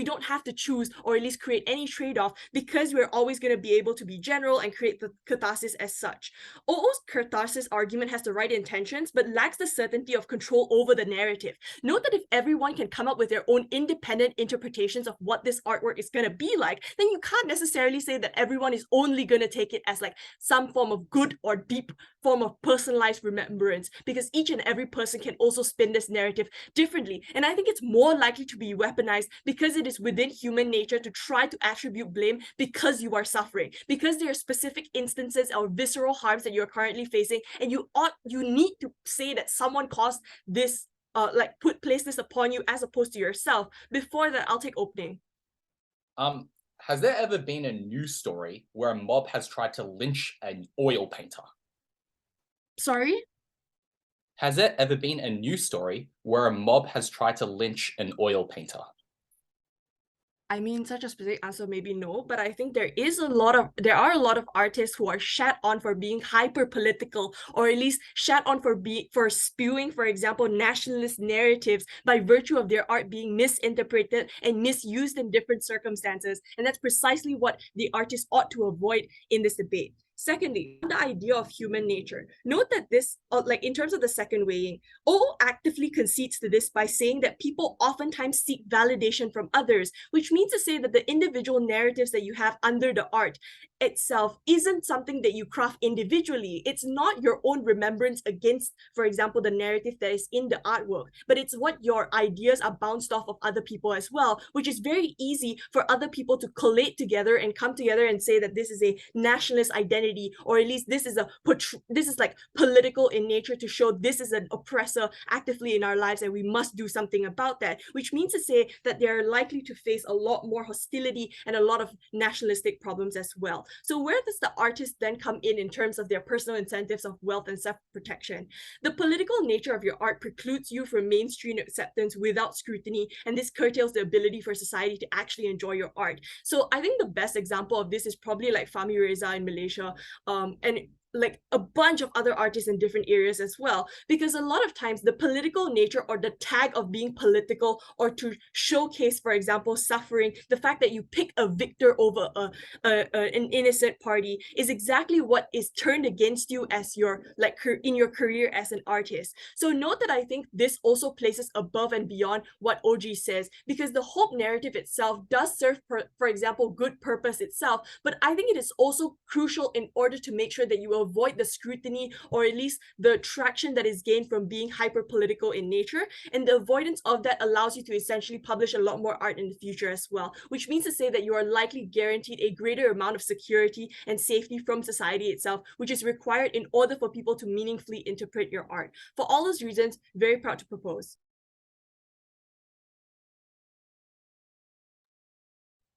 don't have to choose or at least create any trade-off, because because we're always going to be able to be general and create the catharsis as such. OO's catharsis argument has the right intentions, but lacks the certainty of control over the narrative. Note that if everyone can come up with their own independent interpretations of what this artwork is going to be like, then you can't necessarily say that everyone is only going to take it as like some form of good or deep form of personalized remembrance, because each and every person can also spin this narrative differently. And I think it's more likely to be weaponized because it is within human nature to try to attribute blame because you are suffering, because there are specific instances or visceral harms that you're currently facing, and you need to say that someone caused this, place this upon you as opposed to yourself. Before that, I'll take opening. Has there ever been a news story where a mob has tried to lynch an oil painter? Sorry? Has there ever been a news story where a mob has tried to lynch an oil painter? I mean, such a specific answer, maybe no, but I think there are a lot of artists who are shat on for being hyper political, or at least shat on for spewing, for example, nationalist narratives by virtue of their art being misinterpreted and misused in different circumstances. And that's precisely what the artists ought to avoid in this debate. Secondly, the idea of human nature. Note that this, in terms of the second weighing, O actively concedes to this by saying that people oftentimes seek validation from others, which means to say that the individual narratives that you have under the art itself isn't something that you craft individually. It's not your own remembrance against, for example, the narrative that is in the artwork, but it's what your ideas are bounced off of other people as well, which is very easy for other people to collate together and come together and say that this is a nationalist identity, or at least this is like political in nature, to show this is an oppressor actively in our lives and we must do something about that, which means to say that they're likely to face a lot more hostility and a lot of nationalistic problems as well. So where does the artist then come in terms of their personal incentives of wealth and self-protection? The political nature of your art precludes you from mainstream acceptance without scrutiny, and this curtails the ability for society to actually enjoy your art. So I think the best example of this is probably like Fahmi Reza in Malaysia, and like a bunch of other artists in different areas as well, because a lot of times the political nature or the tag of being political, or to showcase, for example, suffering, the fact that you pick a victor over an innocent party, is exactly what is turned against you as your in your career as an artist. So note that I think this also places above and beyond what OG says, because the hope narrative itself does serve, for example, good purpose itself, but I think it is also crucial in order to make sure that you avoid the scrutiny, or at least the traction that is gained from being hyper political in nature, and the avoidance of that allows you to essentially publish a lot more art in the future as well, which means to say that you are likely guaranteed a greater amount of security and safety from society itself, which is required in order for people to meaningfully interpret your art. For all those reasons, very proud to propose.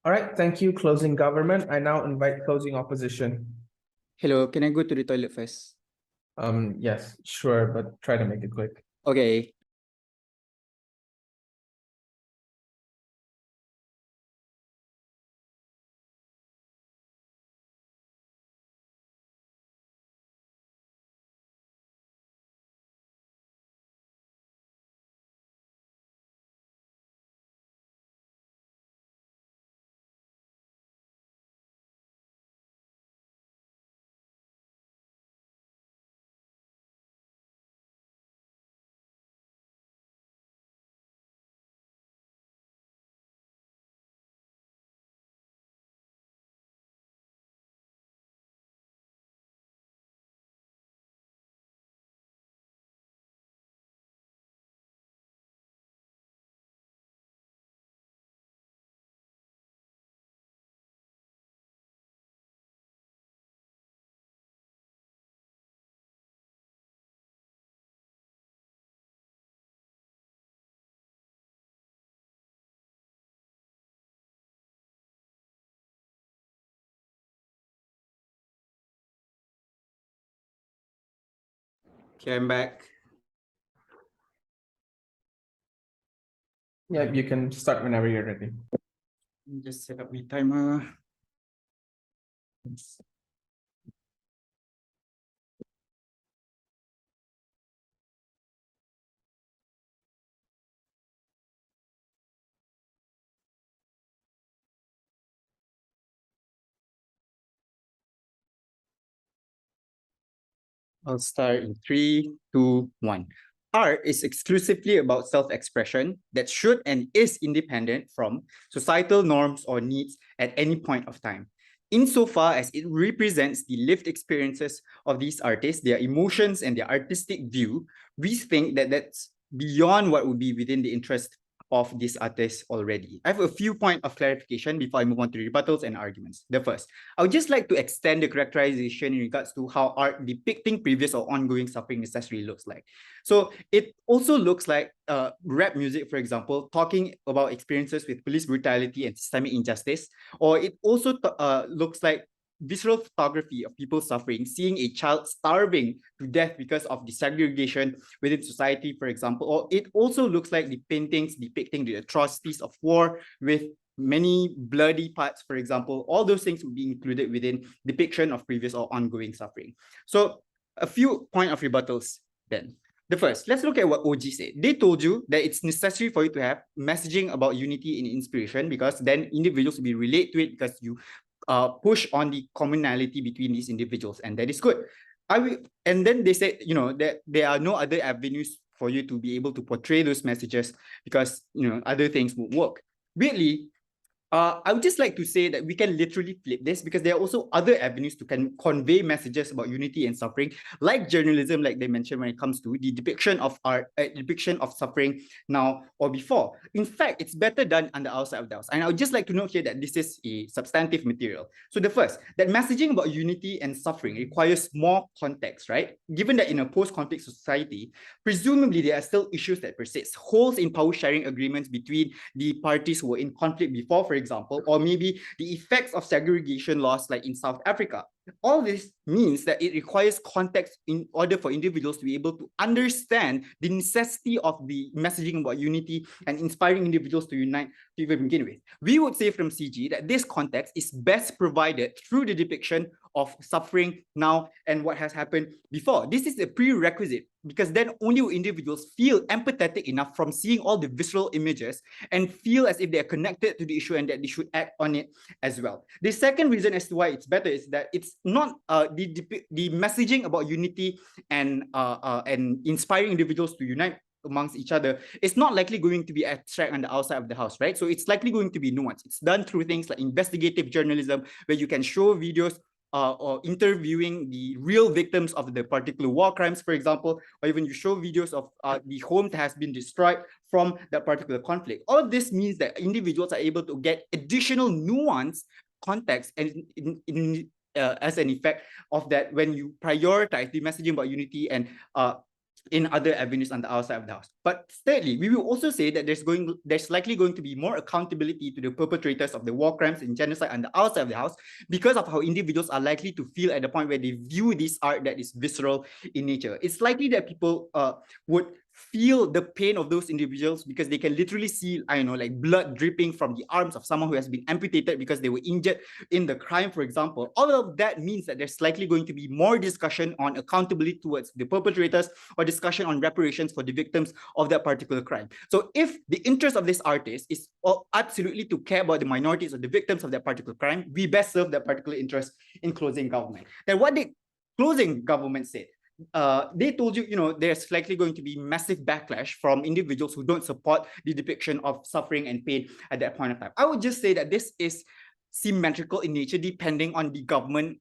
All right, thank you. Closing government. I now invite closing opposition. Hello, can I go to the toilet first? Yes, sure, but try to make it quick. Okay. Okay, I'm back. Yeah, you can start whenever you're ready. Just set up my timer. I'll start in 3, 2, 1. Art is exclusively about self-expression that should and is independent from societal norms or needs at any point of time. Insofar as it represents the lived experiences of these artists, their emotions and their artistic view, we think that that's beyond what would be within the interest of these artists already. I have a few points of clarification before I move on to rebuttals and arguments. The first, I would just like to extend the characterization in regards to how art depicting previous or ongoing suffering necessarily looks like. So it also looks like rap music, for example, talking about experiences with police brutality and systemic injustice, or it also looks like visceral photography of people suffering, seeing a child starving to death because of the segregation within society, for example, or it also looks like the paintings depicting the atrocities of war with many bloody parts, for example. All those things would be included within depiction of previous or ongoing suffering. So a few point of rebuttals then. The first, let's look at what OG said. They told you that it's necessary for you to have messaging about unity and inspiration because then individuals will be relate to it because you push on the commonality between these individuals, and that is good. And then they said, you know, that there are no other avenues for you to be able to portray those messages because, you know, other things would work. Weirdly, I would just like to say that we can literally flip this because there are also other avenues to convey messages about unity and suffering, like journalism, like they mentioned when it comes to the depiction of art, depiction of suffering now or before. In fact, it's better done on the outside of the house. And I would just like to note here that this is a substantive material. So the first, that messaging about unity and suffering requires more context, right? Given that in a post-conflict society, presumably there are still issues that persist, holes in power sharing agreements between the parties who were in conflict before, for example, or maybe the effects of segregation laws like in South Africa. All this means that it requires context in order for individuals to be able to understand the necessity of the messaging about unity and inspiring individuals to unite to even begin with. We would say from CG that this context is best provided through the depiction of suffering now and what has happened before. This is a prerequisite because then only will individuals feel empathetic enough from seeing all the visceral images and feel as if they are connected to the issue and that they should act on it as well. The second reason as to why it's better is that it's not the messaging about unity and inspiring individuals to unite amongst each other. It's not likely going to be abstract on the outside of the house, right? So it's likely going to be nuanced. It's done through things like investigative journalism, where you can show videos or interviewing the real victims of the particular war crimes, for example, or even you show videos of the home that has been destroyed from that particular conflict. All of this means that individuals are able to get additional nuance, context, and as an effect of that when you prioritize the messaging about unity and in other avenues on the outside of the house. But thirdly, we will also say that there's likely going to be more accountability to the perpetrators of the war crimes and genocide on the outside of the house because of how individuals are likely to feel at the point where they view this art that is visceral in nature. It's likely that people would feel the pain of those individuals because they can literally see, I don't know, like blood dripping from the arms of someone who has been amputated because they were injured in the crime, for example. All of that means that there's likely going to be more discussion on accountability towards the perpetrators or discussion on reparations for the victims of that particular crime. So if the interest of this artist is absolutely to care about the minorities or the victims of that particular crime, we best serve that particular interest in closing government. Then what the closing government said, they told you, you know, there's likely going to be massive backlash from individuals who don't support the depiction of suffering and pain at that point of time. I would just say that this is symmetrical in nature, depending on the government,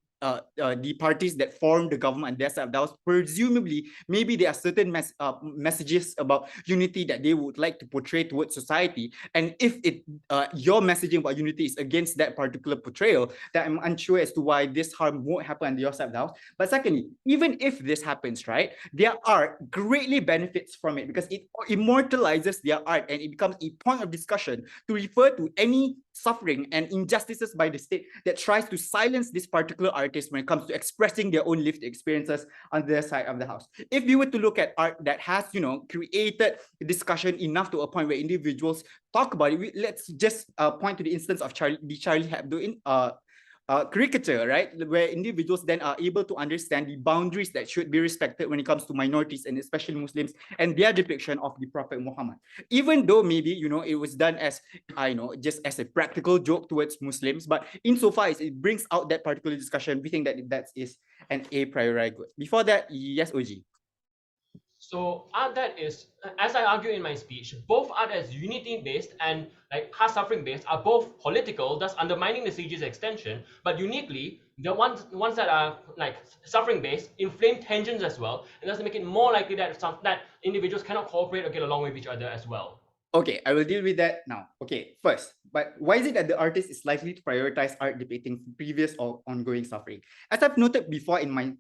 the parties that form the government and their side of the house. Presumably, maybe there are certain messages about unity that they would like to portray towards society. And if your messaging about unity is against that particular portrayal, that I'm unsure as to why this harm won't happen on your side of the house. But secondly, even if this happens, right, their art greatly benefits from it because it immortalizes their art and it becomes a point of discussion to refer to any suffering and injustices by the state that tries to silence this particular artist when it comes to expressing their own lived experiences on their side of the house. If we were to look at art that has, you know, created discussion enough to a point where individuals talk about it, let's just point to the instance of Charlie Hebdo in caricature, right, where individuals then are able to understand the boundaries that should be respected when it comes to minorities and especially Muslims and their depiction of the Prophet Muhammad. Even though maybe, you know, it was done as, I know, just as a practical joke towards Muslims, but insofar as it brings out that particular discussion, we think that that is and a priori good. Before that, yes, OG. So art that is, as I argue in my speech, both art as unity-based and like hard suffering-based are both political, thus undermining the CG's extension. But uniquely, the ones that are like suffering-based inflame tensions as well, and thus make it more likely that that individuals cannot cooperate or get along with each other as well. Okay, I will deal with that now. Okay, first, but why is it that the artist is likely to prioritize art depicting previous or ongoing suffering? As I've noted before in my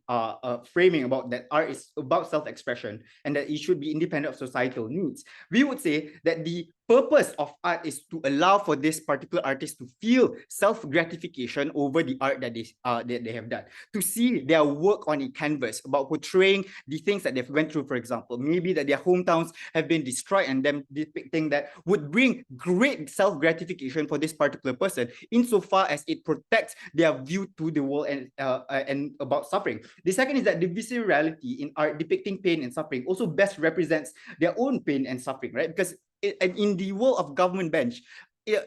framing about that art is about self-expression and that it should be independent of societal needs, we would say that the purpose of art is to allow for this particular artist to feel self-gratification over the art that they have done, to see their work on a canvas about portraying the things that they've went through. For example, maybe that their hometowns have been destroyed and them depicting that would bring great self-gratification for this particular person insofar as it protects their view to the world and about suffering. The second is that the viscerality in art depicting pain and suffering also best represents their own pain and suffering, right? Because in the world of government bench,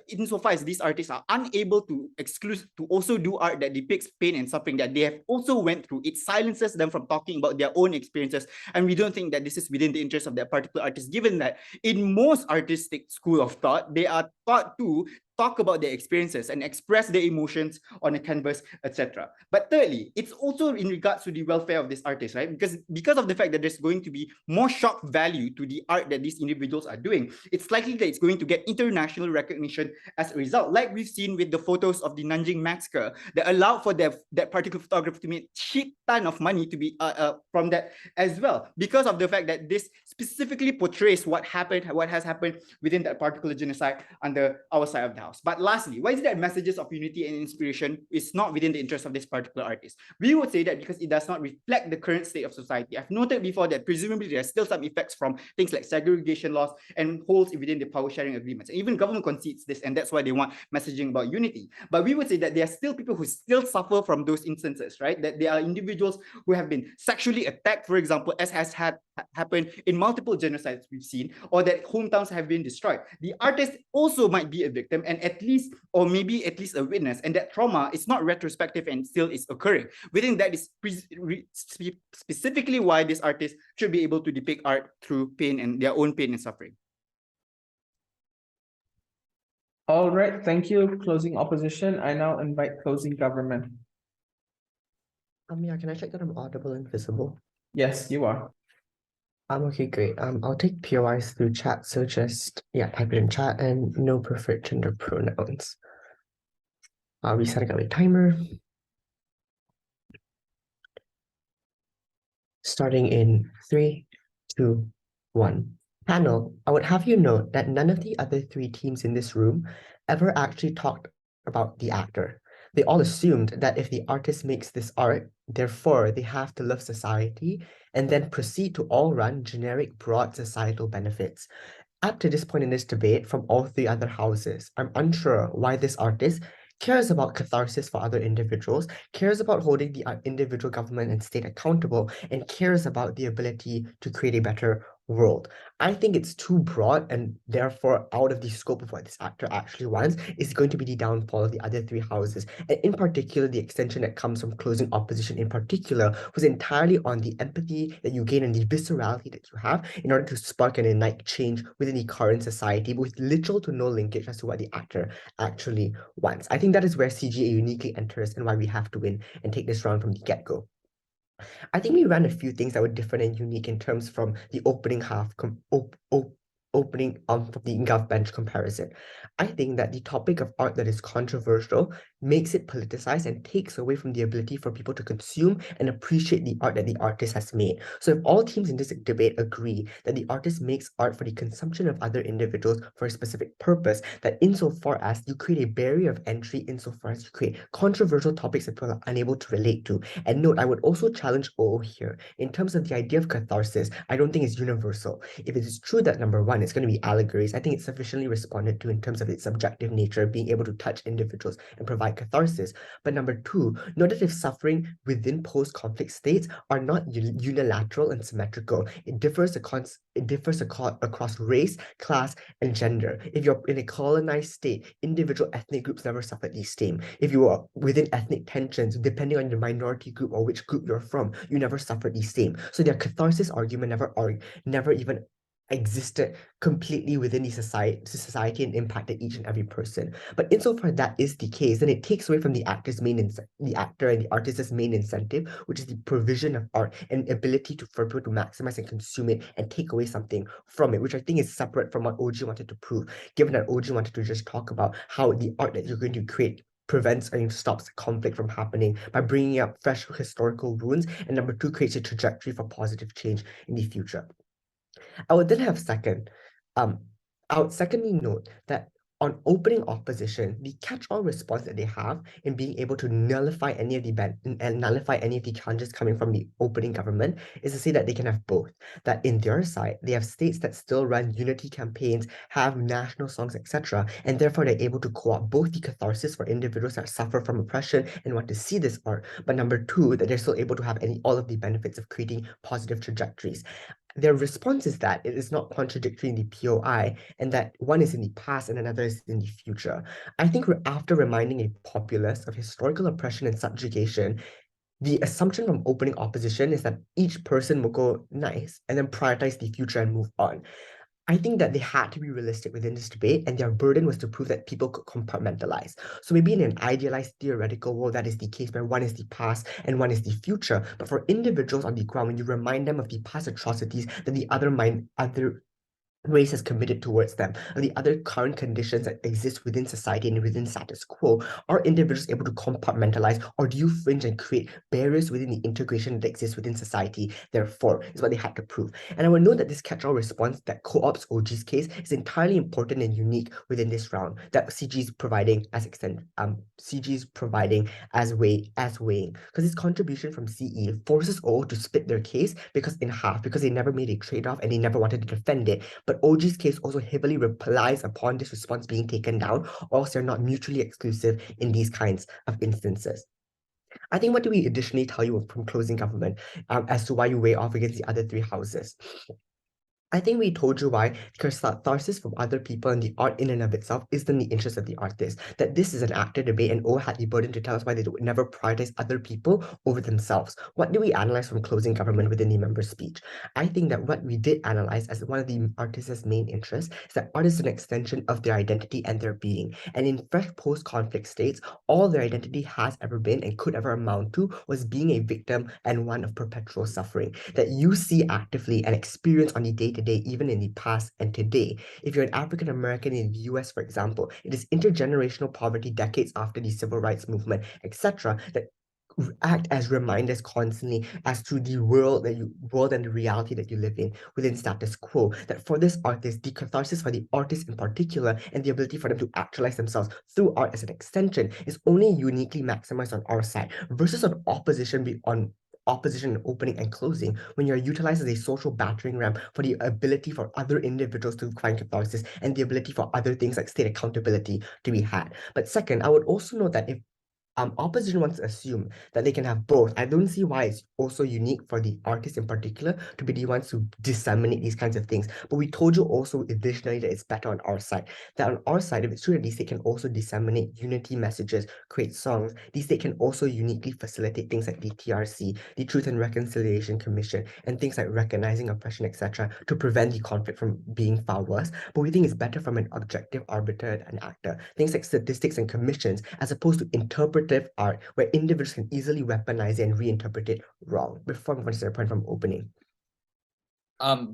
insofar as these artists are unable to also do art that depicts pain and suffering that they have also went through, it silences them from talking about their own experiences. And we don't think that this is within the interest of that particular artist, given that in most artistic school of thought, they are taught to talk about their experiences and express their emotions on a canvas, etc. But thirdly, it's also in regards to the welfare of this artist, right? Because of the fact that there's going to be more shock value to the art that these individuals are doing, it's likely that it's going to get international recognition as a result, like we've seen with the photos of the Nanjing massacre that allowed for that particular photographer to make shit ton of money to be from that as well, because of the fact that this specifically portrays what has happened within that particular genocide under our side of the house. But lastly, why is it that messages of unity and inspiration is not within the interest of this particular artist? We would say that because it does not reflect the current state of society. I've noted before that presumably there are still some effects from things like segregation laws and holes within the power sharing agreements. And even government concedes this, and that's why they want messaging about unity. But we would say that there are still people who still suffer from those instances, right? That there are individuals who have been sexually attacked, for example, as has happened in multiple genocides we've seen, or that hometowns have been destroyed. The artist also might be a victim and at least, or maybe at least a witness, and that trauma is not retrospective and still is occurring. Within that is specifically why this artist should be able to depict art through pain and their own pain and suffering. All right, thank you. Closing opposition. I now invite closing government. Yeah, can I check that I'm audible and visible? Yes, you are. Okay, great. I'll take POIs through chat, so just type it in chat and no preferred gender pronouns. Resetting up my timer. Starting in 3, 2, 1. Panel, I would have you note that none of the other 3 teams in this room ever actually talked about the actor. They all assumed that if the artist makes this art, therefore they have to love society and then proceed to all run generic broad societal benefits. Up to this point in this debate from all 3 other houses, I'm unsure why this artist cares about catharsis for other individuals, cares about holding the individual government and state accountable, and cares about the ability to create a better world. I think it's too broad and therefore out of the scope of what this actor actually wants is going to be the downfall of the other 3 houses. And in particular, the extension that comes from closing opposition in particular was entirely on the empathy that you gain and the viscerality that you have in order to spark and ignite change within the current society, but with little to no linkage as to what the actor actually wants. I think that is where CGA uniquely enters and why we have to win and take this round from the get-go. I think we ran a few things that were different and unique in terms from the opening half, opening from the Gov bench comparison. I think that the topic of art that is controversial makes it politicized and takes away from the ability for people to consume and appreciate the art that the artist has made. So if all teams in this debate agree that the artist makes art for the consumption of other individuals for a specific purpose, that insofar as you create a barrier of entry, insofar as you create controversial topics that people are unable to relate to. And note, I would also challenge OO here. In terms of the idea of catharsis, I don't think it's universal. If it is true that number 1, it's going to be allegories. I think it's sufficiently responded to in terms of its subjective nature, being able to touch individuals and provide catharsis. But number two, note that if suffering within post-conflict states are not unilateral and symmetrical, it differs across race, class, and gender. If you're in a colonized state, individual ethnic groups never suffered the same. If you are within ethnic tensions, depending on your minority group or which group you're from, you never suffered the same. So their catharsis argument never even existed completely within the society and impacted each and every person. But insofar that is the case, then it takes away from the actor and the artist's main incentive, which is the provision of art and ability for people to maximize and consume it and take away something from it, which I think is separate from what OG wanted to prove, given that OG wanted to just talk about how the art that you're going to create prevents and stops conflict from happening by bringing up fresh historical wounds, and number two, creates a trajectory for positive change in the future. I would secondly note that on opening opposition, the catch-all response that they have in being able to nullify any of the challenges coming from the opening government is to say that they can have both. That in their side, they have states that still run unity campaigns, have national songs, etc., and therefore they're able to co-opt both the catharsis for individuals that suffer from oppression and want to see this art, but number two, that they're still able to have all of the benefits of creating positive trajectories. Their response is that it is not contradictory in the POI, and that one is in the past and another is in the future. I think after reminding a populace of historical oppression and subjugation, the assumption from opening opposition is that each person will go nice and then prioritize the future and move on. I think that they had to be realistic within this debate, and their burden was to prove that people could compartmentalize. So maybe in an idealized theoretical world, that is the case where one is the past and one is the future. But for individuals on the ground, when you remind them of the past atrocities that the other race has committed towards them, or the other current conditions that exist within society and within status quo, are individuals able to compartmentalize, or do you fringe and create barriers within the integration that exists within society? Therefore, is what they had to prove. And I would note that this catch-all response that co-opts OG's case is entirely important and unique within this round, that CG is providing as weighing, because its contribution from CE forces O to split their case because they never made a trade-off and they never wanted to defend it. But OG's case also heavily relies upon this response being taken down, or else they're not mutually exclusive in these kinds of instances. I think what do we additionally tell you from closing government as to why you weigh off against the other three houses? I think we told you why, because catharsis from other people and the art in and of itself isn't in the interest of the artist. That this is an actor debate, and O had the burden to tell us why they would never prioritize other people over themselves. What do we analyze from closing government within the member's speech? I think that what we did analyze as one of the artist's main interests is that art is an extension of their identity and their being. And in fresh post-conflict states, all their identity has ever been and could ever amount to was being a victim and one of perpetual suffering that you see actively and experience on the day-to-day, even in the past and today. If you're an African American in the US, for example, it is intergenerational poverty decades after the civil rights movement, etc., that act as reminders constantly as to the world and the reality that you live in within status quo. That for this artist, the catharsis for the artist in particular and the ability for them to actualize themselves through art as an extension is only uniquely maximized on our side versus on opposition and opening and closing, when you're utilized as a social battering ram for the ability for other individuals to find catharsis and the ability for other things like state accountability to be had. But second, I would also note that if opposition wants to assume that they can have both, I don't see why it's also unique for the artist in particular to be the ones to disseminate these kinds of things. But we told you also additionally that it's better on our side. That on our side, if it's true that the state can also disseminate unity messages, create songs, the state can also uniquely facilitate things like the TRC, the Truth and Reconciliation Commission, and things like recognizing oppression, etc., to prevent the conflict from being far worse. But we think it's better from an objective arbiter and actor. Things like statistics and commissions, as opposed to interpretive art, where individuals can easily weaponize it and reinterpret it wrong. Before I'm going to say a point from opening.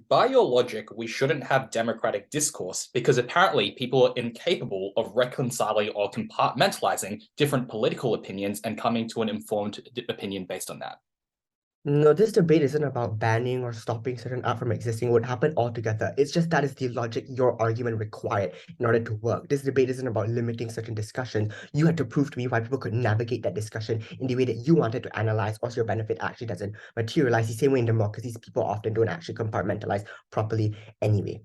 By your logic, we shouldn't have democratic discourse because apparently people are incapable of reconciling or compartmentalizing different political opinions and coming to an informed opinion based on that. No, this debate isn't about banning or stopping certain art from existing. It would happen altogether. It's just that is the logic your argument required in order to work. This debate isn't about limiting certain discussion. You had to prove to me why people could navigate that discussion in the way that you wanted to analyze, or so your benefit actually doesn't materialize. The same way in democracies, people often don't actually compartmentalize properly anyway.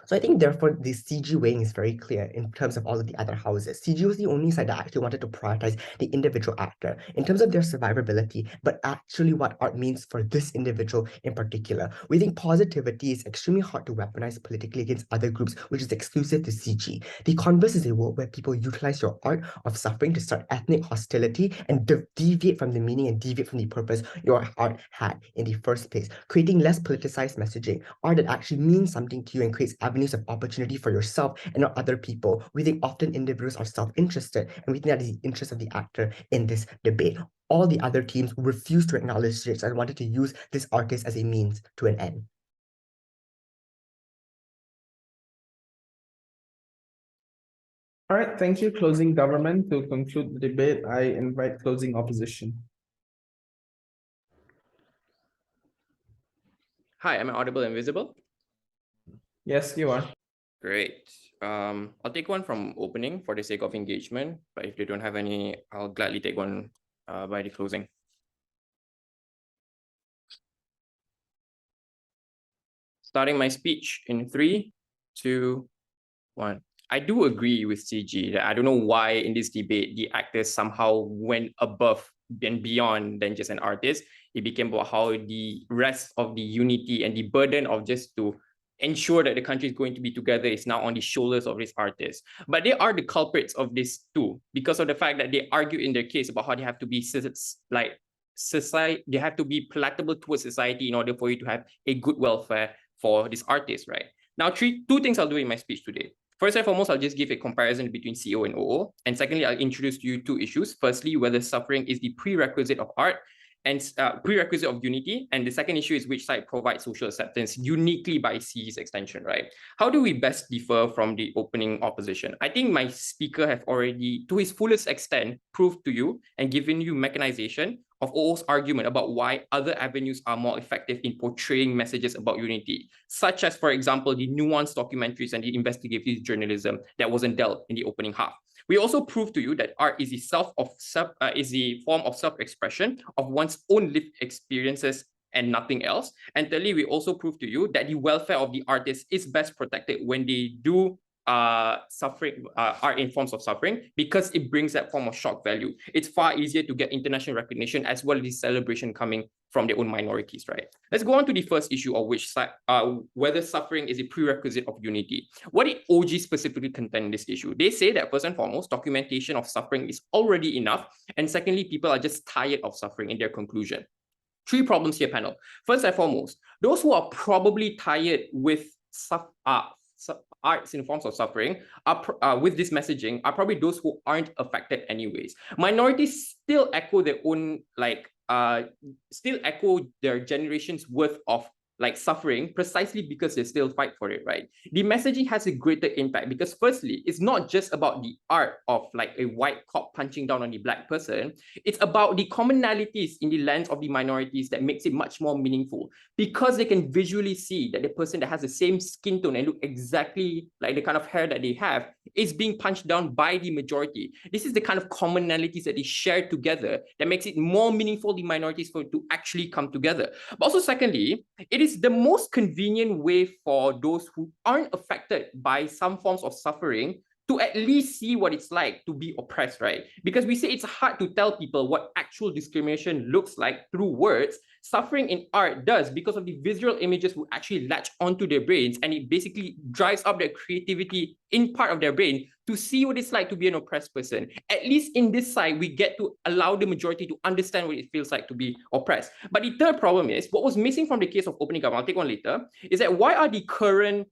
So I think therefore the CG weighing is very clear in terms of all of the other houses. CG was the only side that actually wanted to prioritize the individual actor in terms of their survivability, but actually what art means for this individual in particular. We think positivity is extremely hard to weaponize politically against other groups, which is exclusive to CG. The converse is a world where people utilize your art of suffering to start ethnic hostility and deviate from the meaning and deviate from the purpose your art had in the first place, creating less politicized messaging, art that actually means something to you and creates avenues of opportunity for yourself and not other people. We think often individuals are self-interested, and we think that is the interest of the actor in this debate. All the other teams refused to acknowledge this and wanted to use this artist as a means to an end. All right, thank you. Closing government. To conclude the debate, I invite closing opposition. Hi, am I audible and visible? Yes, you are. Great. I'll take one from opening for the sake of engagement, but if they don't have any, I'll gladly take one by the closing. Starting my speech in 3, 2, 1. I do agree with CG that I don't know why in this debate the actors somehow went above and beyond than just an artist. It became about how the rest of the unity and the burden of just to ensure that the country is going to be together is now on the shoulders of these artists. But they are the culprits of this too, because of the fact that they argue in their case about how they have to be like society, they have to be palatable towards society in order for you to have a good welfare for these artists, right? Now, two things I'll do in my speech today. First and foremost, I'll just give a comparison between CO and OO. And secondly, I'll introduce to you two issues. Firstly, whether suffering is the prerequisite of art and prerequisite of unity. And the second issue is which side provides social acceptance uniquely by CG's extension, right? How do we best differ from the opening opposition? I think my speaker have already, to his fullest extent, proved to you and given you mechanization of OO's argument about why other avenues are more effective in portraying messages about unity, such as, for example, the nuanced documentaries and the investigative journalism that wasn't dealt in the opening half. We also proved to you that art is a form of self-expression of one's own lived experiences and nothing else. And thirdly, we also proved to you that the welfare of the artist is best protected when they do suffering are in forms of suffering, because it brings that form of shock value. It's far easier to get international recognition as well as the celebration coming from their own minorities, right? Let's go on to the first issue of which side, whether suffering is a prerequisite of unity. What did OG specifically contend in this issue? They say that first and foremost, documentation of suffering is already enough, and secondly, people are just tired of suffering in their conclusion. 3 problems here, panel. First and foremost, those who are probably tired with arts in forms of suffering are with this messaging are probably those who aren't affected anyways. Minorities still echo their own still echo their generation's worth of suffering precisely because they still fight for it, right? The messaging has a greater impact because firstly, it's not just about the art of a white cop punching down on the black person. It's about the commonalities in the lens of the minorities that makes it much more meaningful because they can visually see that the person that has the same skin tone and look exactly like the kind of hair that they have is being punched down by the majority. This is the kind of commonalities that they share together that makes it more meaningful for the minorities to actually come together. But also secondly, it is the most convenient way for those who aren't affected by some forms of suffering to at least see what it's like to be oppressed, right? Because we say it's hard to tell people what actual discrimination looks like through words. Suffering in art does because of the visual images will actually latch onto their brains, and it basically drives up their creativity in part of their brain to see what it's like to be an oppressed person. At least in this side, we get to allow the majority to understand what it feels like to be oppressed. But the third problem is, what was missing from the case of opening government, I'll take one later, is that why are the current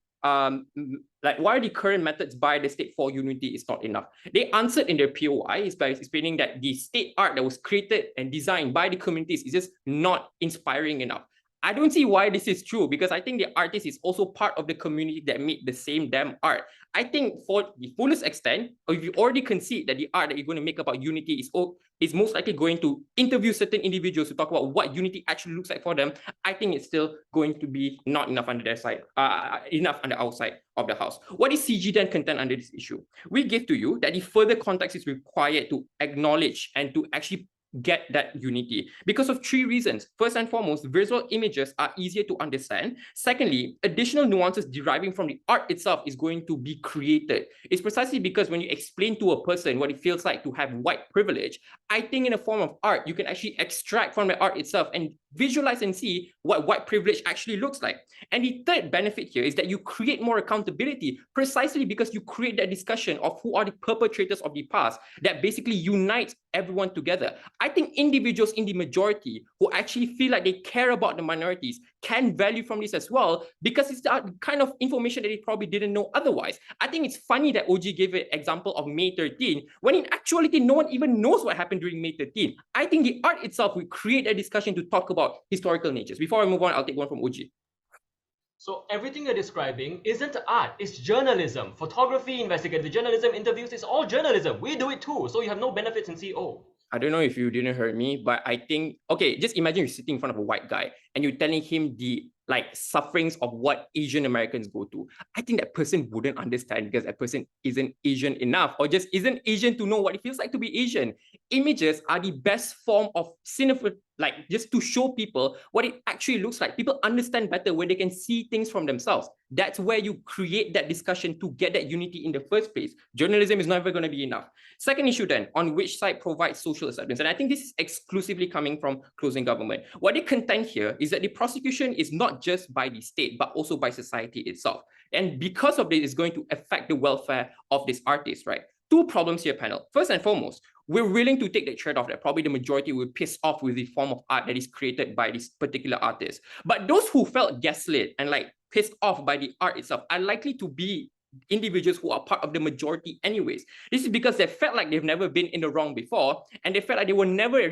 methods by the state for unity is not enough? They answered in their POI is by explaining that the state art that was created and designed by the communities is just not inspiring enough. I don't see why this is true, because I think the artist is also part of the community that made the same damn art. I think for the fullest extent, or if you already concede that the art that you're going to make about unity is most likely going to interview certain individuals to talk about what unity actually looks like for them, I think it's still going to be not enough under their side, enough on the outside of the house. What is CG then contend under this issue? We give to you that the further context is required to acknowledge and to actually get that unity because of three reasons. First and foremost, visual images are easier to understand. Secondly, additional nuances deriving from the art itself is going to be created. It's precisely because when you explain to a person what it feels like to have white privilege, I think in a form of art, you can actually extract from the art itself and visualize and see what white privilege actually looks like. And the third benefit here is that you create more accountability precisely because you create that discussion of who are the perpetrators of the past that basically unites everyone together. I think individuals in the majority who actually feel like they care about the minorities can value from this as well, because it's the kind of information that they probably didn't know otherwise. I think it's funny that OG gave an example of May 13, when in actuality, no one even knows what happened during May 13. I think the art itself will create a discussion to talk about historical natures. Before I move on, I'll take one from OG. So everything you're describing isn't art, it's journalism. Photography, investigative journalism, interviews, it's all journalism. We do it too, so you have no benefits in CO. I don't know if you didn't hear me, but I think, okay, just imagine you're sitting in front of a white guy and you're telling him the sufferings of what Asian Americans go through. I think that person wouldn't understand because that person isn't Asian enough or just isn't Asian to know what it feels like to be Asian. Images are the best form of cinema, just to show people what it actually looks like. People understand better when they can see things from themselves. That's where you create that discussion to get that unity in the first place. Journalism is never going to be enough. Second issue then, on which side provides social acceptance? And I think this is exclusively coming from closing government. What they contend here is that the prosecution is not just by the state, but also by society itself. And because of this, it's going to affect the welfare of this artist, right? Two problems here, panel. First and foremost, we're willing to take the trade-off that probably the majority will piss off with the form of art that is created by this particular artist. But those who felt gaslit and pissed off by the art itself are likely to be individuals who are part of the majority anyways. This is because they felt like they've never been in the wrong before, and they felt like they were never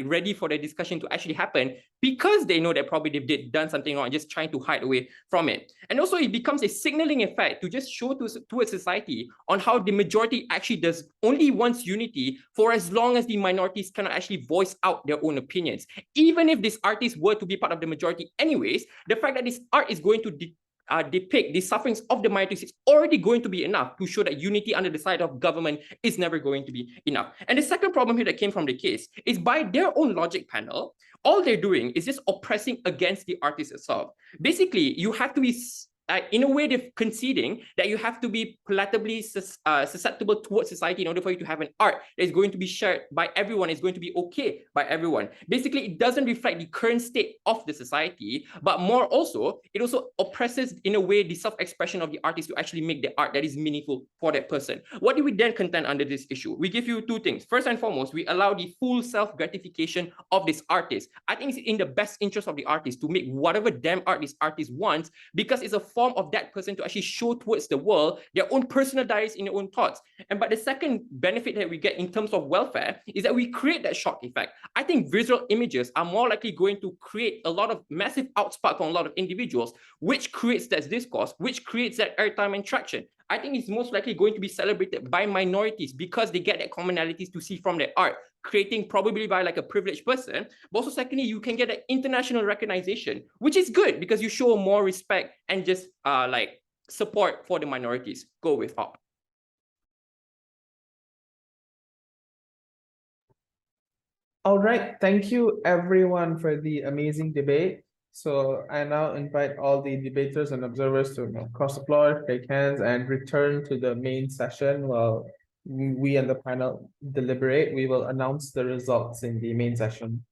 ready for the discussion to actually happen because they know that probably they've done something wrong and just trying to hide away from it. And also it becomes a signaling effect to just show to a society on how the majority actually does only wants unity for as long as the minorities cannot actually voice out their own opinions. Even if this artist were to be part of the majority anyways, the fact that this art is going to depict the sufferings of the minorities is already going to be enough to show that unity under the side of government is never going to be enough. And the second problem here that came from the case is by their own logic panel, all they're doing is just oppressing against the artist itself. Basically, you have to be, in a way, they're conceding that you have to be palatably susceptible towards society in order for you to have an art that is going to be shared by everyone, is going to be okay by everyone. Basically, it doesn't reflect the current state of the society, but more also, it also oppresses, in a way, the self-expression of the artist to actually make the art that is meaningful for that person. What do we then contend under this issue? We give you two things. First and foremost, we allow the full self-gratification of this artist. I think it's in the best interest of the artist to make whatever damn art this artist wants, because it's a form of that person to actually show towards the world their own personal diaries in their own thoughts. But the second benefit that we get in terms of welfare is that we create that shock effect. I think visual images are more likely going to create a lot of massive outspark from a lot of individuals, which creates that discourse, which creates that airtime and traction. I think it's most likely going to be celebrated by minorities because they get that commonalities to see from their art, creating probably by a privileged person. But also secondly, you can get an international recognition, which is good because you show more respect and just support for the minorities. Go with art. All right, thank you everyone for the amazing debate. So I now invite all the debaters and observers to cross the floor, shake hands, and return to the main session while we and the panel deliberate. We will announce the results in the main session.